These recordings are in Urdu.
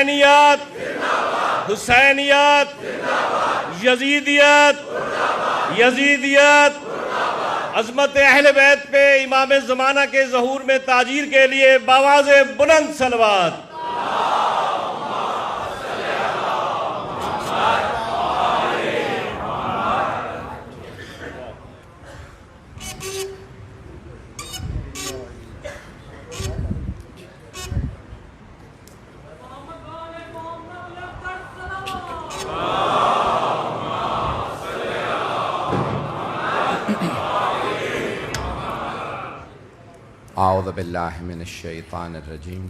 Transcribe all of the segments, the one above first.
حسینیت حسینیت یزیدیت یزیدیت عظمت اہل بیت پہ امام زمانہ کے ظہور میں تاجیر کے لیے بآواز بلند صلوات. اعوذ باللہ من الشیطان الرجیم.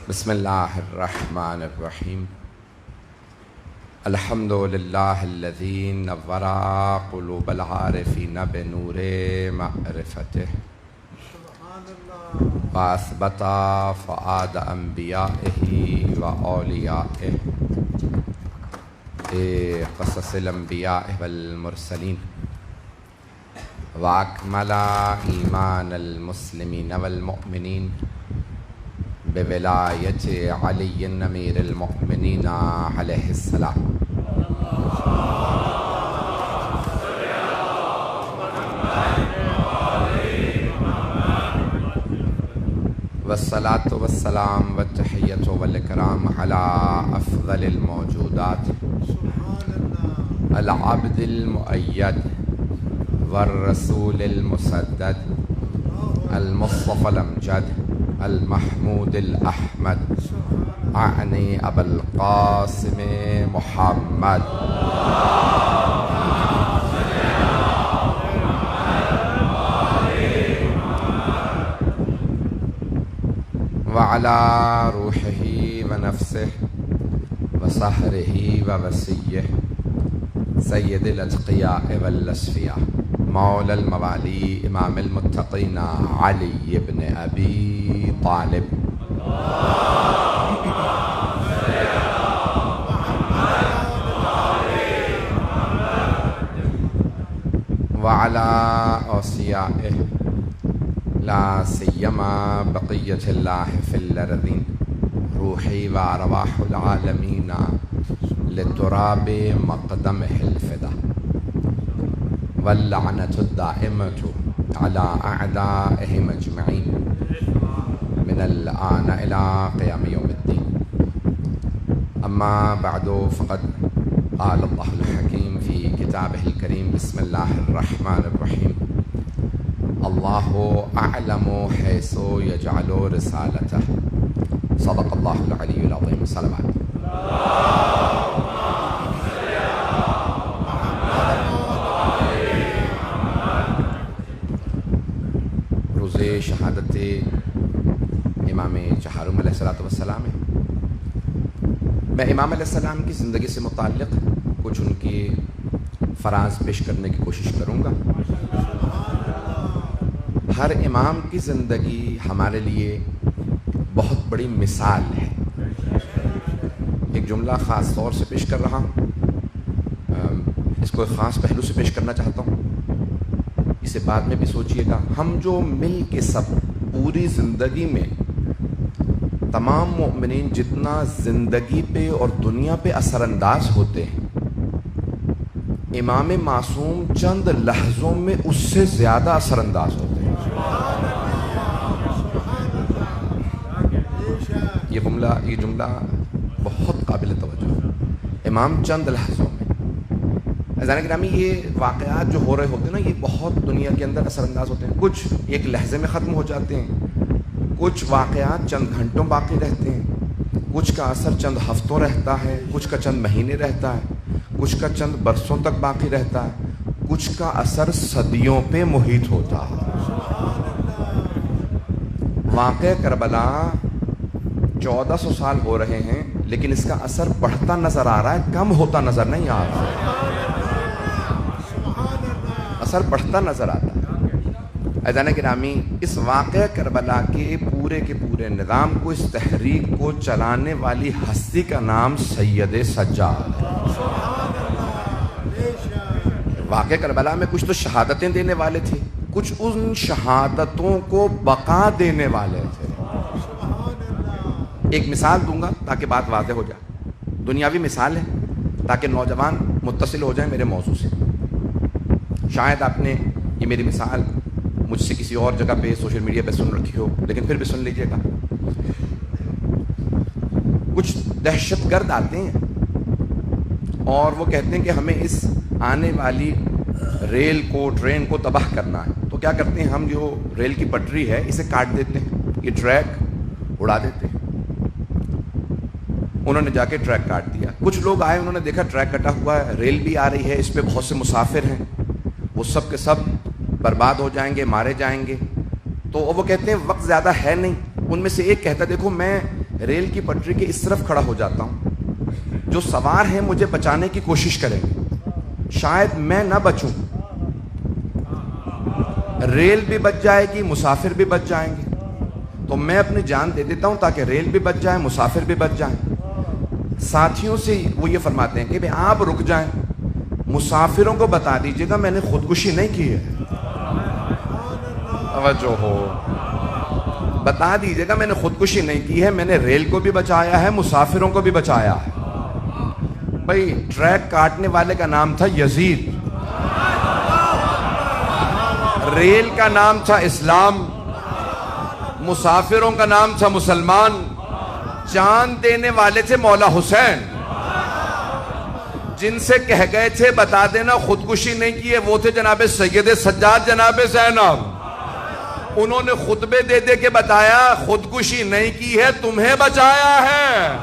بسم اللہ الرحمن الرحیم. الحمد للہ الذی نور قلوب العارفین بنور معرفتہ واثبت فؤاد انبیائہ واولیائہ قصص الانبیاء والمرسلین وَأَكْمَلَ إِيمَانَ الْمُسْلِمِينَ وَالْمُؤْمِنِينَ بِوِلَایَةِ عَلِيٍّ أَمِيرِ الْمُؤْمِنِينَ عَلَيْهِ السَّلَامُ. والصلاة والسلام والتحية والإكرام على أفضل الموجودات العبد المؤيد والرسول المسدد المصطفى الأمجد المحمود الأحمد أعني أبا القاسم محمد وعلى روحه ونفسه وصهره ووسيه سید الاتقیاء والاسفیاء مولا الموالی امام المتقین علی ابن ابی طالب. وعلى اوصیائه لا سیما بقیة اللہ فی الارضین روحی و ارواح العالمین لتراب مقدمه الفدا واللعنة الدائمة على أعدائهم أجمعين من الآن إلى قيام يوم الدين. أما بعد فقد قال الله الحكيم في كتابه الكريم بسم الله الرحمن الرحيم الله أعلم حيث يجعل رسالته صدق الله العلي العظيم. صلوات. روز شہادت امام چہارم علیہ السلام ہے. میں امام علیہ السلام کی زندگی سے متعلق کچھ ان کی فراز پیش کرنے کی کوشش کروں گا. ہر امام کی زندگی ہمارے لیے بہت بڑی مثال ہے. ایک جملہ خاص طور سے پیش کر رہا ہوں, اس کو ایک خاص پہلو سے پیش کرنا چاہتا ہوں, اسے بعد میں بھی سوچئے گا. ہم جو مل کے سب پوری زندگی میں تمام مومنین جتنا زندگی پہ اور دنیا پہ اثر انداز ہوتے ہیں, امام معصوم چند لحظوں میں اس سے زیادہ اثر انداز ہوتے ہیں. یہ جملہ بہت قابل توجہ ہے. امام چند لحظوں میں. عزیزان گرامی, یہ واقعات جو ہو رہے ہوتے ہیں نا, یہ بہت دنیا کے اندر اثر انداز ہوتے ہیں. کچھ ایک لحظے میں ختم ہو جاتے ہیں, کچھ واقعات چند گھنٹوں باقی رہتے ہیں, کچھ کا اثر چند ہفتوں رہتا ہے, کچھ کا چند مہینے رہتا ہے, کچھ کا چند برسوں تک باقی رہتا ہے, کچھ کا اثر صدیوں پہ محیط ہوتا ہے. واقعہ کربلا 1400 سال ہو رہے ہیں, لیکن اس کا اثر بڑھتا نظر آ رہا ہے, کم ہوتا نظر نہیں آ رہا. اثر بڑھتا نظر آتا ہے. عزیزان گرامی, اس واقعہ کربلا کے پورے نظام کو, اس تحریک کو چلانے والی ہستی کا نام سید سجاد ہے. واقعہ کربلا میں کچھ تو شہادتیں دینے والے تھے, کچھ ان شہادتوں کو بقا دینے والے تھے. ایک مثال دوں گا تاکہ بات واضح ہو جائے. دنیاوی مثال ہے تاکہ نوجوان متصل ہو جائیں میرے موضوع سے. شاید آپ نے یہ میری مثال مجھ سے کسی اور جگہ پہ سوشل میڈیا پہ سن رکھی ہو, لیکن پھر بھی سن لیجئے گا. کچھ دہشت گرد آتے ہیں اور وہ کہتے ہیں کہ ہمیں اس آنے والی ریل کو, ٹرین کو تباہ کرنا ہے. تو کیا کرتے ہیں, ہم جو ریل کی پٹری ہے اسے کاٹ دیتے ہیں, یہ ٹریک اڑا دیتے ہیں. انہوں نے جا کے ٹریک کاٹ دیا. کچھ لوگ آئے, انہوں نے دیکھا ٹریک کٹا ہوا ہے, ریل بھی آ رہی ہے, اس پہ بہت سے مسافر ہیں, وہ سب کے سب برباد ہو جائیں گے, مارے جائیں گے. تو وہ کہتے ہیں وقت زیادہ ہے نہیں. ان میں سے ایک کہتا ہے دیکھو میں ریل کی پٹری کے اس طرف کھڑا ہو جاتا ہوں, جو سوار ہیں مجھے بچانے کی کوشش کریں گے, شاید میں نہ بچوں, ریل بھی بچ جائے گی, مسافر بھی بچ جائیں گے, تو میں اپنی جان دے دیتا ہوں تاکہ ریل بھی بچ جائے, مسافر بھی بچ جائیں. ساتھیوں سے وہ یہ فرماتے ہیں کہ آپ رک جائیں, مسافروں کو بتا دیجئے گا میں نے خودکشی نہیں کی ہے. توجہ ہو, بتا دیجئے گا میں نے خودکشی نہیں کی ہے, میں نے ریل کو بھی بچایا ہے, مسافروں کو بھی بچایا ہے. بھائی ٹریک کاٹنے والے کا نام تھا یزید, ریل کا نام تھا اسلام, مسافروں کا نام تھا مسلمان, جان دینے والے تھے مولا حسین. جن سے کہہ گئے تھے بتا دینا خودکشی نہیں کی ہے وہ تھے جناب سید سجاد, جناب زینب. انہوں نے خطبے دے دے کے بتایا خودکشی نہیں کی ہے, تمہیں بچایا ہے.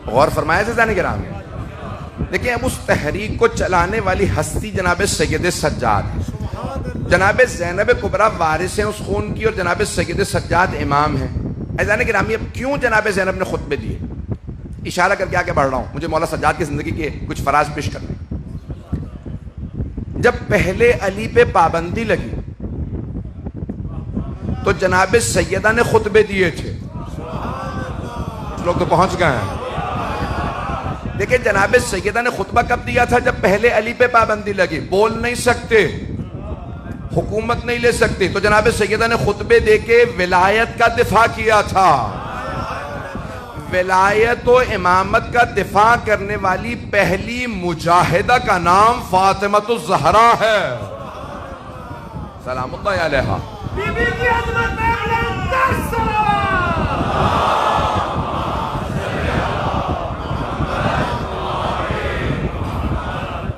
غور فرمایا سے جانے کے رام. دیکھیں اب اس تحریک کو چلانے والی ہستی جناب سید سجاد ہے. جناب زینب کبریٰ وارث ہیں اس خون کی, اور جناب سید سجاد امام ہیں. ایزان گرامی اب کیوں جناب زینب نے خطبے دیے, اشارہ کر کے آگے بڑھ رہا ہوں, مجھے مولا سجاد کی زندگی کے کچھ فراز پیش کرنے. جب پہلے علی پہ پابندی لگی تو جناب سیدہ نے خطبے دیے تھے. لوگ تو پہنچ گئے ہیں. دیکھیں جناب سیدہ نے خطبہ کب دیا تھا, جب پہلے علی پہ پابندی لگی, بول نہیں سکتے, حکومت نہیں لے سکتے, تو جناب سیدہ نے خطبے دے کے ولایت کا دفاع کیا تھا. ولایت و امامت کا دفاع کرنے والی پہلی مجاہدہ کا نام فاطمۃ الزہرا ہے سلام اللہ علیہا. بی بی کی عظمت میں بلند صلوات.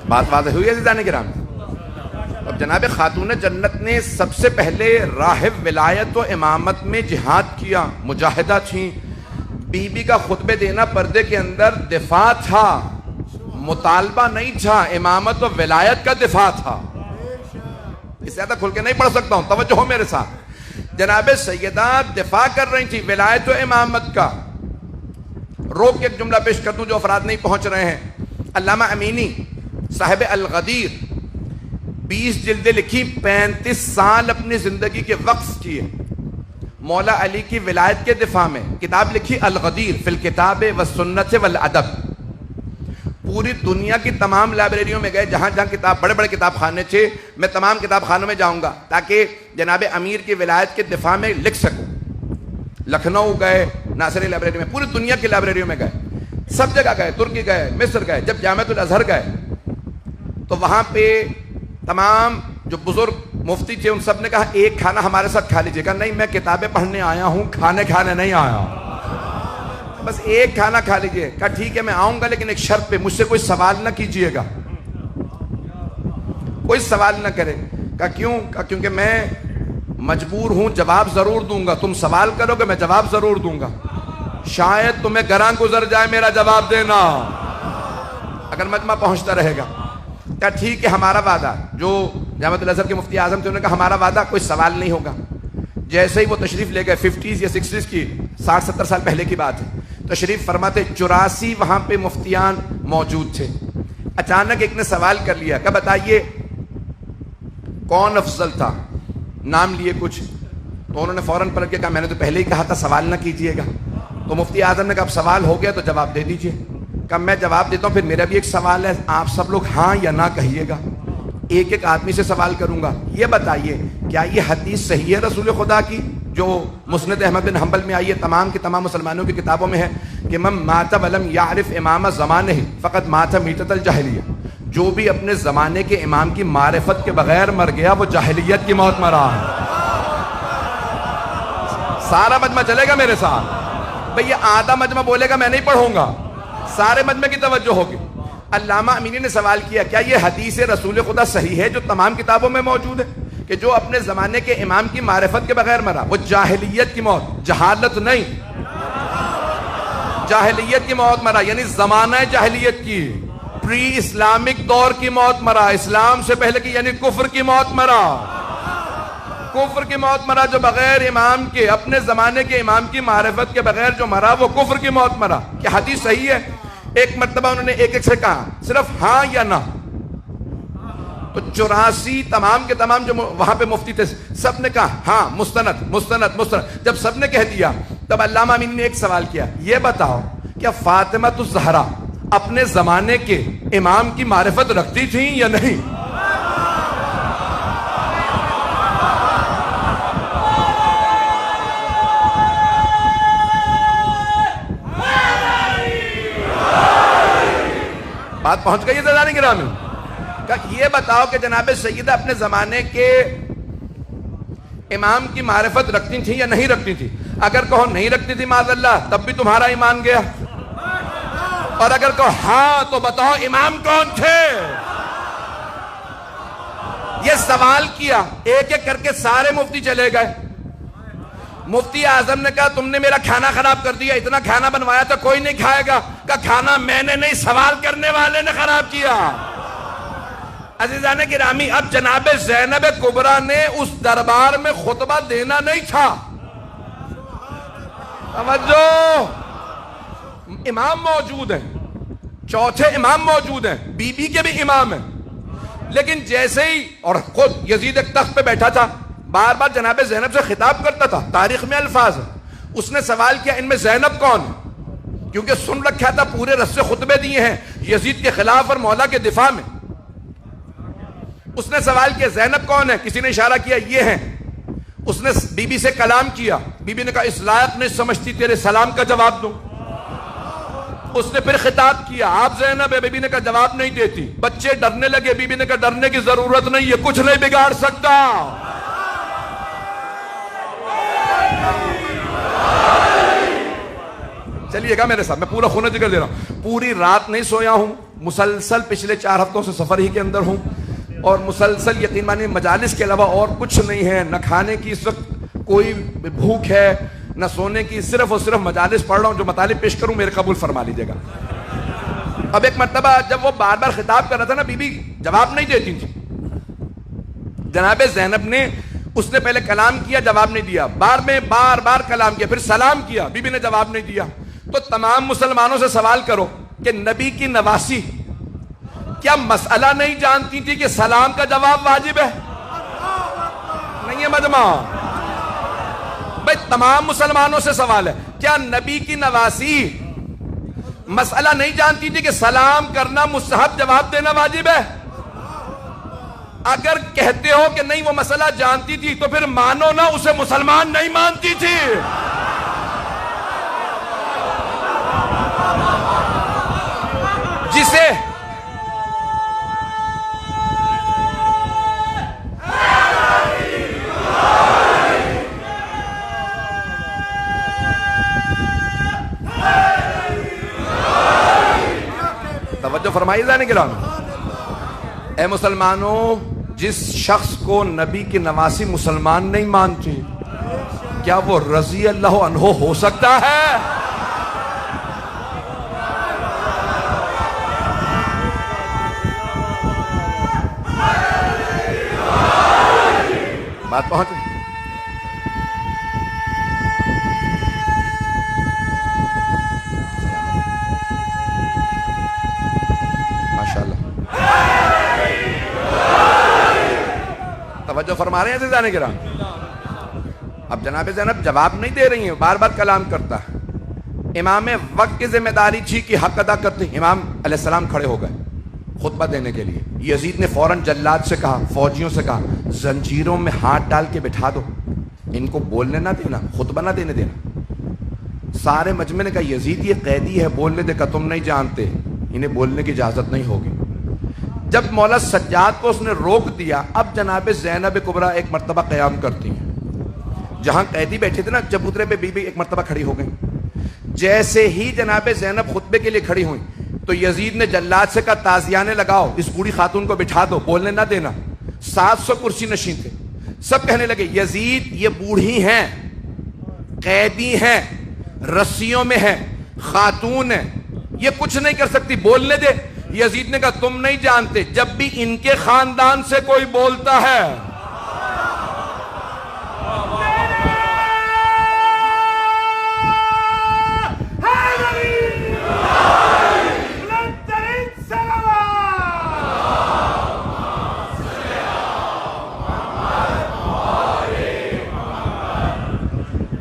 بات واضح ہوئی ہے عزیزان کرام. اب جناب خاتون جنت نے سب سے پہلے راہ ولایت و امامت میں جہاد کیا, مجاہدہ تھیں. بی بی کا خطبے دینا پردے کے اندر دفاع تھا, مطالبہ نہیں تھا, امامت و ولایت کا دفاع تھا. اس سے زیادہ کھل کے نہیں پڑھ سکتا ہوں, توجہ ہو میرے ساتھ. جناب سیدہ دفاع کر رہی تھی ولایت و امامت کا. روک کے ایک جملہ پیش کر دوں جو افراد نہیں پہنچ رہے ہیں. علامہ امینی صاحب الغدیر 20 جلدیں لکھی, 35 سال اپنی زندگی کے وقف کیے مولا علی کی ولایت کے دفاع میں. کتاب لکھی الغدیر فی الکتاب والسنت والادب. پوری دنیا کی تمام لائبریریوں میں گئے, جہاں جہاں کتاب بڑے بڑے کتاب خانے تھے, میں تمام کتاب خانوں میں جاؤں گا تاکہ جناب امیر کی ولایت کے دفاع میں لکھ سکوں. لکھنؤ گئے, ناصری لائبریری میں, پوری دنیا کی لائبریریوں میں گئے, سب جگہ گئے, ترکی گئے, مصر گئے. جب جامعۃ الازہر گئے تو وہاں پہ تمام جو بزرگ مفتی تھے ان سب نے کہا ایک کھانا ہمارے ساتھ کھا لیجیے گا. نہیں, میں کتابیں پڑھنے آیا ہوں, کھانے نہیں آیا ہوں, بس ایک کھانا کھا لیجیے. کہا ٹھیک ہے میں آؤں گا, لیکن ایک شرط پہ, مجھ سے کوئی سوال نہ کیجیے گا, کوئی سوال نہ کرے. کہا کیوں؟ کہا کیونکہ میں مجبور ہوں, جواب ضرور دوں گا. تم سوال کرو گے میں جواب ضرور دوں گا, شاید تمہیں گراں گزر جائے میرا جواب دینا اگر مجمع پہنچتا رہے گا. کہا ٹھیک ہے ہمارا وعدہ. جو جامعۃ الازہر کے مفتی اعظم تھے انہوں نے کہا ہمارا وعدہ, کوئی سوال نہیں ہوگا. جیسے ہی وہ تشریف لے گئے, 50s یا 60s کی 60-70 سال پہلے کی بات ہے, تشریف فرماتے 84 وہاں پہ مفتیان موجود تھے. اچانک ایک نے سوال کر لیا کہ بتائیے کون افضل تھا, نام لیے کچھ, تو انہوں نے فوراً پلٹ کے کہا میں نے تو پہلے ہی کہا تھا سوال نہ کیجیے گا. تو مفتی اعظم نے کہا اب سوال ہو گیا تو جواب دے دیجیے. کہ میں جواب دیتا ہوں، پھر میرا بھی ایک سوال ہے، آپ سب لوگ ہاں یا نہ کہیے گا. ایک ایک آدمی سے سوال کروں گا. یہ بتائیے کیا یہ حدیث صحیح ہے رسول خدا کی جو مسند احمد بن حنبل میں آئی ہے، تمام کے تمام مسلمانوں کی کتابوں میں ہے کہ من مات ولم یعرف امام زمانہ فقط مات میتۃ الجاہلیہ، جو بھی اپنے زمانے کے امام کی معرفت کے بغیر مر گیا وہ جاہلیت کی موت مرا ہے. سارا مجمع چلے گا میرے ساتھ؟ بھئی یہ آدھا مجمع بولے گا میں نہیں پڑھوں گا، سارے مجمع کی توجہ ہوگی. علامہ امینی نے سوال کیا کیا یہ حدیث رسول خدا صحیح ہے جو تمام کتابوں میں موجود ہے کہ جو اپنے زمانے کے امام کی معرفت کے بغیر مرا وہ جاہلیت کی موت، جہالت نہیں، جاہلیت کی موت مرا، یعنی زمانہ جاہلیت کی، پری اسلامک دور کی موت مرا، اسلام سے پہلے کی، یعنی کفر کی موت مرا، کفر کی موت مرا. جو بغیر امام کے، اپنے زمانے کے امام کی معرفت کے بغیر جو مرا وہ کفر کی موت مرا. کیا حدیث صحیح ہے؟ ایک مرتبہ انہوں نے ایک ایک سے کہا صرف ہاں یا نہ. تو 84 تمام کے تمام جو وہاں پہ مفتی تھے سب نے کہا ہاں، مستند مستند مستند. جب سب نے کہہ دیا تب علامہ امین نے ایک سوال کیا، یہ بتاؤ کیا فاطمہ الزہرا اپنے زمانے کے امام کی معرفت رکھتی تھیں یا نہیں؟ بات پہنچ گئی ہے عزیزان گرامی؟ یہ بتاؤ کہ جناب سیدہ اپنے زمانے کے امام کی معرفت رکھتی تھی یا نہیں رکھتی تھی؟ اگر کہو نہیں رکھتی تھی معاذ اللہ تب بھی تمہارا ایمان گیا، اور اگر کہو ہاں تو بتاؤ امام کون تھے؟ یہ سوال کیا، ایک ایک کر کے سارے مفتی چلے گئے. مفتی اعظم نے کہا تم نے میرا کھانا خراب کر دیا، اتنا کھانا بنوایا تو کوئی نہیں کھائے گا. کہا کھانا میں نے نہیں، سوال کرنے والے نے خراب کیا. عزیزان گرامی اب جناب زینب کبریٰ نے اس دربار میں خطبہ دینا نہیں تھا. توجہ، امام موجود ہیں، چوتھے امام موجود ہیں، بی بی کے بھی امام ہیں، لیکن جیسے ہی، اور خود یزید ایک تخت پہ بیٹھا تھا، بار بار جناب زینب سے خطاب کرتا تھا، تاریخ میں الفاظ ہیں. اس نے سوال کیا ان میں زینب کون ہے؟ کیونکہ سن رکھا تھا پورے رس سے خطبے دیے ہیں یزید کے خلاف اور مولا کے دفاع میں. اس نے سوال کیا زینب کون ہے؟ کسی نے اشارہ کیا یہ ہیں. اس نے بی بی سے کلام کیا، بی بی نے کہا اس لائق نہیں سمجھتی تیرے سلام کا جواب دوں. اس نے پھر خطاب کیا آپ زینب ہے، بی بی نے کہا جواب نہیں دیتی. بچے ڈرنے لگے، بی بی نے کہا ڈرنے کی ضرورت نہیں ہے، کچھ نہیں بگاڑ سکتا. چلیے گا میرے ساتھ، میں پورا خونہ ذکر دے رہا ہوں. پوری رات نہیں سویا ہوں، مسلسل پچھلے 4 ہفتوں سے سفر ہی کے اندر ہوں، اور مسلسل یقین مانیے مجالس کے علاوہ اور کچھ نہیں ہے. نہ کھانے کی اس وقت کوئی بھوک ہے، نہ سونے کی، صرف اور صرف مجالس پڑھ رہا ہوں. جو مطالب پیش کروں میرے قبول فرما لیجیے گا. اب ایک مرتبہ جب وہ بار بار خطاب کر رہا تھا نا، بی بی جواب نہیں دیتی تھی. جناب زینب نے، اس نے پہلے کلام کیا، جواب نہیں دیا، بار بار کلام کیا، پھر سلام کیا، بی بی نے جواب نہیں دیا. تو تمام مسلمانوں سے سوال کرو کہ نبی کی نواسی کیا مسئلہ نہیں جانتی تھی کہ سلام کا جواب واجب ہے؟ نہیں ہے مجمع بھائی، تمام مسلمانوں سے سوال ہے، کیا نبی کی نواسی مسئلہ نہیں جانتی تھی کہ سلام کرنا مستحب، جواب دینا واجب ہے؟ اگر کہتے ہو کہ نہیں وہ مسئلہ جانتی تھی تو پھر مانو نا اسے مسلمان نہیں مانتی تھی. جسے توجہ فرمائی جانے کے لئے اے مسلمانوں، جس شخص کو نبی کی نواسی مسلمان نہیں مانتی، کیا وہ رضی اللہ عنہ ہو سکتا ہے؟ بات پہنچ ماشاءاللہ. توجہ فرما رہے ہیں عزیزان کرام؟ اب جناب زینب جواب نہیں دے رہی ہیں، بار بار کلام کرتا ہے. امام وقت کی ذمہ داری تھی کہ حق ادا کرتے. امام علیہ السلام کھڑے ہو گئے خطبہ دینے کے لیے. یزید نے فوراً جلاد سے کہا, فوجیوں سے کہا, زنجیروں میں ہاتھ ڈال کے بٹھا دو, ان کو بولنے نہ دینا, خطبہ نہ دینے دینا. سارے مجمع نے کہا یزید یہ قیدی ہے, بولنے دے. کہا تم نہیں جانتے, انہیں بولنے کی اجازت نہیں ہوگی. جب مولا سجاد کو اس نے روک دیا, اب جناب زینب کبریٰ ایک مرتبہ قیام کرتی ہیں. جہاں قیدی بیٹھے تھے نا چبوترے پہ, بی بی ایک مرتبہ کھڑی ہو گئی. جیسے ہی جناب زینب خطبے کے لیے کھڑی ہوئی تو یزید نے جلاد سے کہا تازیانے لگاؤ, اس بوڑھی خاتون کو بٹھا دو, بولنے نہ دینا. 700 کرسی نشین تھے. سب کہنے لگے یزید یہ بوڑھی ہیں, قیدی ہیں, رسیوں میں ہیں, خاتون ہیں, یہ کچھ نہیں کر سکتی, بولنے دے. یزید نے کہا تم نہیں جانتے, جب بھی ان کے خاندان سے کوئی بولتا ہے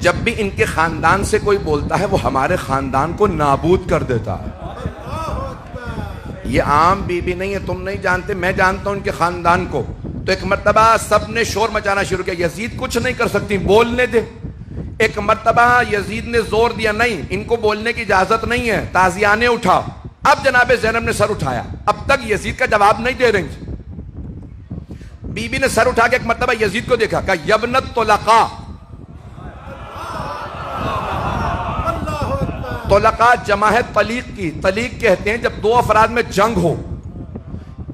جب بھی ان کے خاندان سے کوئی بولتا ہے وہ ہمارے خاندان کو نابود کر دیتا ہے. یہ عام بی بی نہیں ہے, تم نہیں جانتے, میں جانتا ہوں ان کے خاندان کو. تو ایک مرتبہ سب نے شور مچانا شروع کیا, یزید کچھ نہیں کر سکتی, بولنے دے. ایک مرتبہ یزید نے زور دیا, نہیں ان کو بولنے کی اجازت نہیں ہے, تازیانے اٹھا. اب جناب زینب نے سر اٹھایا, اب تک یزید کا جواب نہیں دے رہی. بی بی نے سر اٹھا کے ایک مرتبہ یزید کو دیکھا, کہا یبنت طلقاء. طلقاء جمع ہے طلیق کی. طلیق کہتے ہیں جب دو افراد میں جنگ ہو,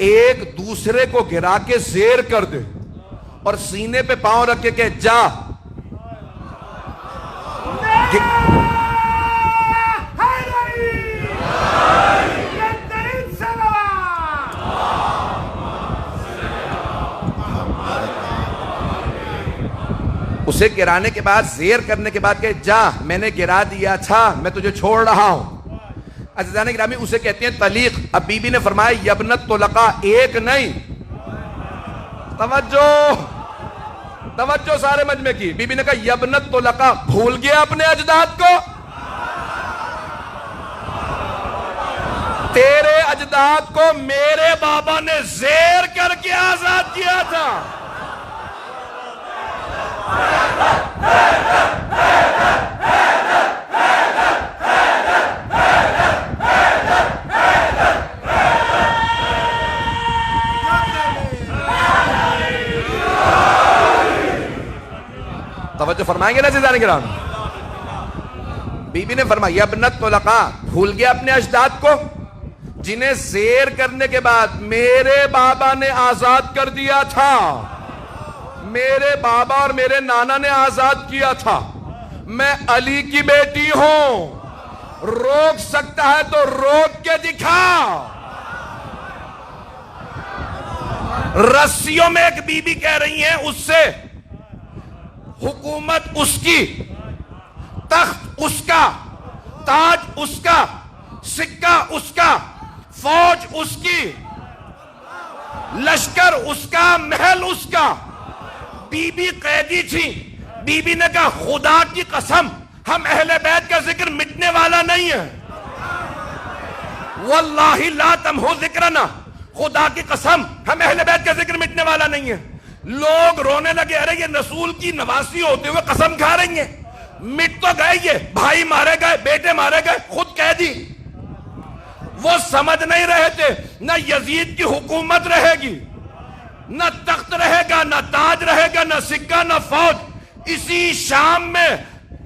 ایک دوسرے کو گرا کے زیر کر دے اور سینے پہ پاؤں رکھ کے کہ جا. اسے گرانے کے بعد, زیر کرنے کے بعد کہ جا, میں نے گرا دیا تھا, میں تجھے چھوڑ رہا ہوں. عزیزان گرامی اسے کہتے ہیں طلیق. اب بی بی نے فرمایا یبنت طلقاء, ایک نہیں. توجہ سارے مجمع کی. بی بی نے کہا یبنت طلقاء, بھول گیا اپنے اجداد کو؟ تیرے اجداد کو میرے بابا نے زیر کر کے آزاد کیا تھا. توجہ فرمائیں گے نا عزیزان کرام. بی بی نے فرمایا یبنت طلقاء, بھول گیا اپنے اجداد کو جنہیں زیر کرنے کے بعد میرے بابا نے آزاد کر دیا تھا. میرے بابا اور میرے نانا نے آزاد کیا تھا. میں علی کی بیٹی ہوں, روک سکتا ہے تو روک کے دکھا. رسیوں میں ایک بی بی کہہ رہی ہیں اس سے حکومت اس کی, تخت اس کا, تاج اس کا, سکہ اس کا, فوج اس کی, لشکر اس کا, محل اس کا. بی بی قیدی تھی. بی بی نے کہا خدا کی قسم ہم اہل بیت کا ذکر مٹنے والا نہیں ہے. واللہ لا تمحو ذکرنا, خدا کی قسم ہم اہل بیت کا ذکر مٹنے والا نہیں ہے. لوگ رونے لگے, ارے یہ رسول کی نواسی ہوتے ہوئے قسم کھا رہی ہیں. مٹ تو گئے, یہ بھائی مارے گئے, بیٹے مارے گئے, خود قیدی. وہ سمجھ نہیں رہے تھے نہ یزید کی حکومت رہے گی, نہ تخت رہے گا, نہ تاج رہے گا, نہ سکہ, نہ فوج. اسی شام میں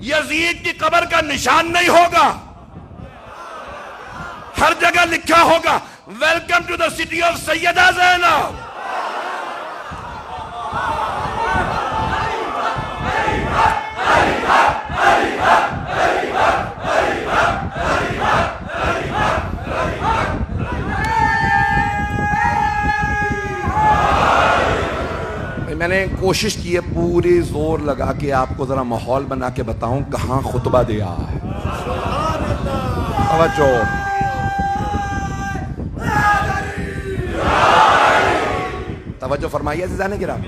یزید کی قبر کا نشان نہیں ہوگا. ہر جگہ لکھا ہوگا welcome to the city of Sayyida Zainab. میں نے کوشش کی ہے پوری زور لگا کے آپ کو ذرا ماحول بنا کے بتاؤں کہاں خطبہ دیا ہے. توجہ فرمائیے عزیزان کرام.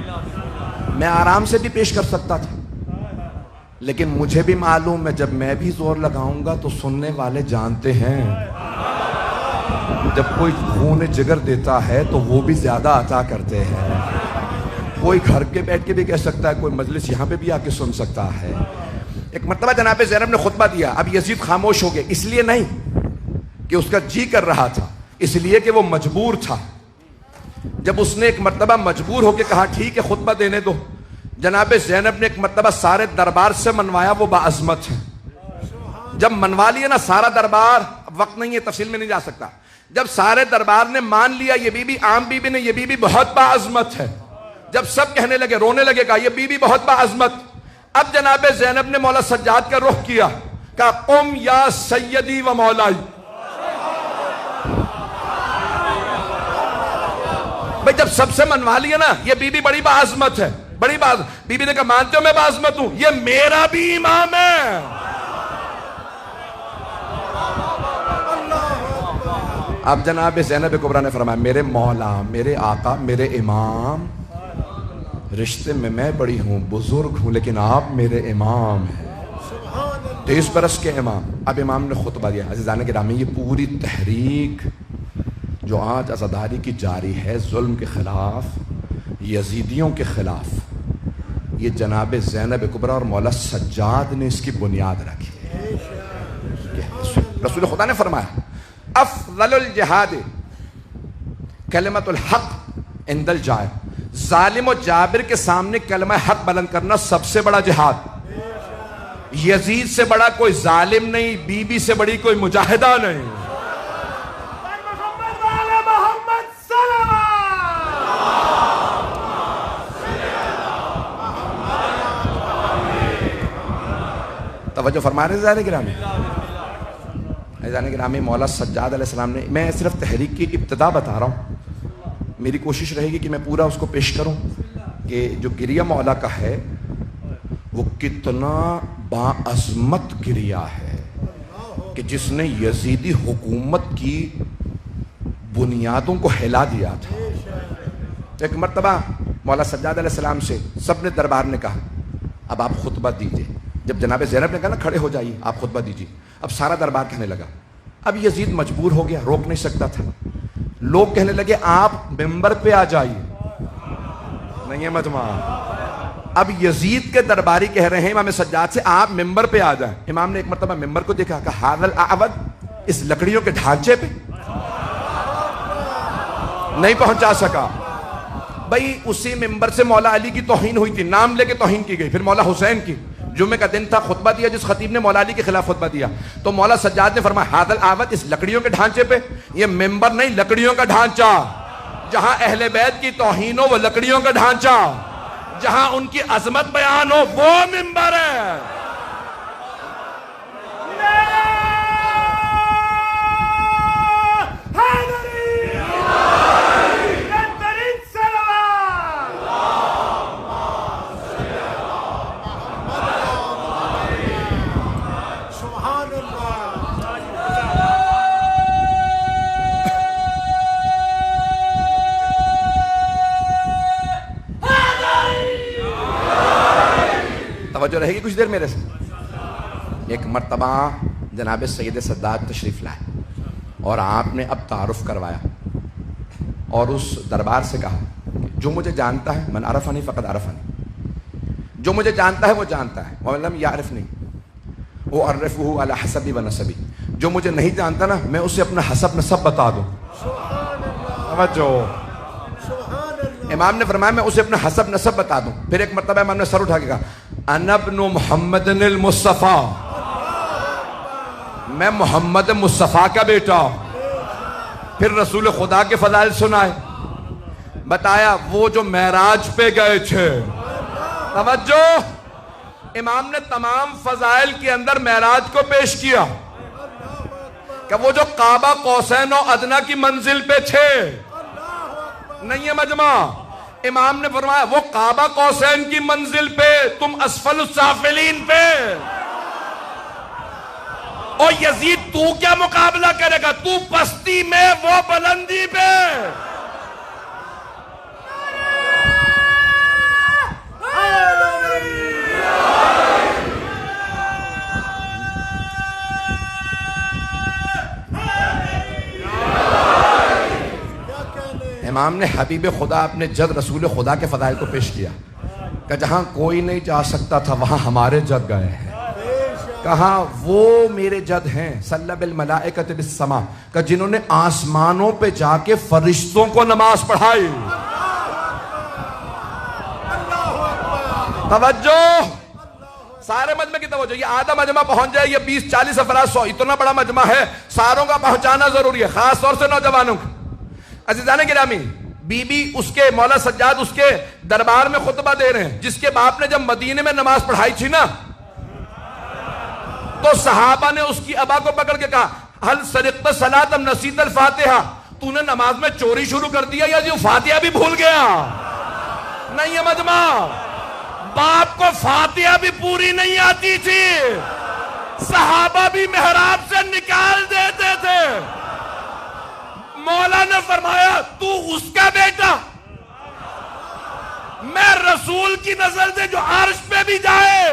میں آرام سے بھی پیش کر سکتا تھا, لیکن مجھے بھی معلوم ہے جب میں بھی زور لگاؤں گا تو سننے والے جانتے ہیں جب کوئی خون جگر دیتا ہے تو وہ بھی زیادہ عطا کرتے ہیں. کوئی گھر کے بیٹھ کے بھی کہہ سکتا ہے, کوئی مجلس یہاں پہ بھی آ کے سن سکتا ہے. ایک مرتبہ جناب زینب نے خطبہ دیا. اب یزید خاموش ہو گئے, اس لیے نہیں کہ اس کا جی کر رہا تھا, اس لیے کہ وہ مجبور تھا. جب اس نے ایک مرتبہ مجبور ہو کے کہا ٹھیک ہے خطبہ دینے دو, جناب زینب نے ایک مرتبہ سارے دربار سے منوایا. وہ باعظمت ہے. جب منوا لیا نا سارا دربار, وقت نہیں ہے تفصیل میں نہیں جا سکتا, جب سارے دربار نے مان لیا یہ بی بی عام بی بی نے, یہ بی بی بہت باعظمت ہے, جب سب کہنے لگے, رونے لگے, کہا یہ بی بی بہت باعظمت. اب جناب زینب نے مولا سجاد کا رخ کیا, کہا قم یا سیدی و مولائی. بھئی جب سب سے منوا لیا نا یہ بی بی بڑی باعظمت ہے, بڑی بات. بی بی نے کہا مانتے ہو میں باعظمت ہوں, یہ میرا بھی امام ہے. اب جناب زینب کبریٰ نے فرمایا میرے مولا, میرے آقا, میرے امام, رشتے میں بڑی ہوں, بزرگ ہوں, لیکن آپ میرے امام ہیں, 23 برس کے امام. اب امام نے خطبہ دیا. عزیزان گرامی, یہ پوری تحریک جو آج عزاداری کی جاری ہے ظلم کے خلاف, یزیدیوں کے خلاف, یہ جناب زینب کبریٰ اور مولا سجاد نے اس کی بنیاد رکھی. رسول خدا نے فرمایا افضل الجہاد کلمۃ الحق عند الجائر. ظالم و جابر کے سامنے کلمہ حق بلند کرنا سب سے بڑا جہاد. یزید سے بڑا کوئی ظالم نہیں, بی بی سے بڑی کوئی مجاہدہ نہیں. توجہ فرما رہے ہیں گرامی. گرامی مولا سجاد علیہ السلام نے, میں صرف تحریک کی ابتدا بتا رہا ہوں, میری کوشش رہے گی کہ میں پورا اس کو پیش کروں کہ جو گریہ مولا کا ہے وہ کتنا باعظمت گریہ ہے کہ جس نے یزیدی حکومت کی بنیادوں کو ہلا دیا تھا. ایک مرتبہ مولا سجاد علیہ السلام سے سب نے دربار نے کہا اب آپ خطبہ دیجئے. جب جناب زینب نے کہا نا کھڑے ہو جائیے آپ خطبہ دیجئے, اب سارا دربار کہنے لگا. اب یزید مجبور ہو گیا, روک نہیں سکتا تھا. لوگ کہنے لگے آپ ممبر پہ آ جائیے. نہیں ہے مجمع. اب یزید کے درباری کہہ رہے ہیں امام سجاد سے آپ ممبر پہ آ جائیں. امام نے ایک مرتبہ ممبر کو دیکھا, کہا ہاذا الاعود, اس لکڑیوں کے ڈھانچے پہ نہیں پہنچا سکا. بھئی اسی ممبر سے مولا علی کی توہین ہوئی تھی, نام لے کے توہین کی گئی. پھر مولا حسین کی, جمعے کا دن تھا, خطبہ دیا جس خطیب نے مولا علی کے خلاف خطبہ دیا, تو مولا سجاد نے فرمایا ہاذا الاعود, اس لکڑیوں کے ڈھانچے پہ. یہ ممبر نہیں, لکڑیوں کا ڈھانچہ. جہاں اہل بیت کی توہین ہو وہ لکڑیوں کا ڈھانچہ, جہاں ان کی عظمت بیان ہو وہ ممبر ہے. توجہ رہے گی کچھ دیر میرے سے. ایک مرتبہ جناب سید سداد تشریف لائے اور آپ نے اب تعارف کروایا اور اس دربار سے کہا جو مجھے جانتا ہے من عرفنی فقد عرفنی, جو مجھے جانتا ہے وہ جانتا ہے, ومن لم یعرفنی اعرفہ علی حسبی و نسبی, جو مجھے نہیں جانتا نا میں اسے اپنا حسب نسب بتا دوں. توجہ. امام نے فرمایا میں اسے اپنا حسب نسب بتا دوں. پھر ایک مرتبہ امام نے سر اٹھا کے کہا انا ابن محمد المصطفیٰ, میں محمد مصطفیٰ کا بیٹا. پھر رسول خدا کے فضائل سنائے, بتایا وہ جو معراج پہ گئے تھے. توجہ. امام نے تمام فضائل کے اندر معراج کو پیش کیا کہ وہ جو کعبہ قوسین و ادنیٰ کی منزل پہ تھے. نہیں ہے مجمع. امام نے فرمایا وہ کعبہ قوسین کی منزل پہ, تم اسفل السافلین پہ. اور یزید تو کیا مقابلہ کرے گا, تو پستی میں وہ بلندی پہ. امام نے حبیب خدا اپنے جد رسول خدا کے فضائل کو پیش کیا کہ جہاں کوئی نہیں جا سکتا تھا وہاں ہمارے جد گئے ہیں. کہا وہ میرے جد ہیں صلی بالملائکۃ بالسماء کہ جنہوں نے آسمانوں پہ جا کے فرشتوں کو نماز پڑھائی. توجہ, سارے مجمع کی توجہ. یہ آدھا مجمع پہنچ جائے, یہ 20-40 افراد 100 اتنا بڑا مجمع ہے, ساروں کا پہنچانا ضروری ہے, خاص طور سے نوجوانوں کا. عزیزان گرامی, بی بی اس کے مولا سجاد اس کے دربار میں خطبہ دے رہے ہیں, جس کے باپ نے جب مدینے میں نماز پڑھائی تھی نا تو صحابہ نے اس کی ابا کو پکڑ کے کہا ہل سرقت صلاۃ ام نسیت الفاتحہ, تو نے نماز میں چوری شروع کر دیا یا جو فاتحہ بھی بھول گیا؟ نہیں ہے مجمع, باپ کو فاتحہ بھی پوری نہیں آتی تھی, صحابہ بھی محراب سے نکال دیتے تھے. مولا نے فرمایا تو اس کا بیٹا, میں رسول کی نظر سے جو عرش پہ بھی جائے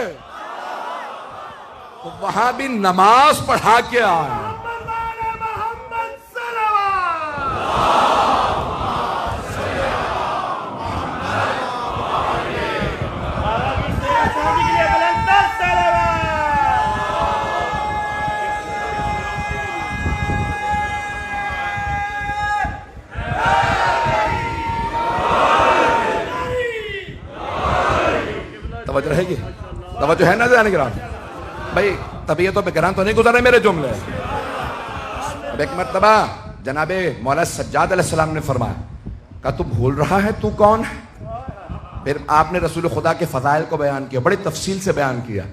تو وہاں بھی نماز پڑھا کے آئے. محمد صلوات. توجہ رہے گی, توجہ ہے نا جانے گرام بھائی, طبیعتوں پہ گرام تو نہیں گزرے میرے جملے. اب ایک مرتبہ جناب مولا سجاد علیہ السلام نے فرمایا کہ تو بھول رہا ہے تو کون ہے؟ پھر آپ نے رسول خدا کے فضائل کو بیان کیا, بڑی تفصیل سے بیان کیا,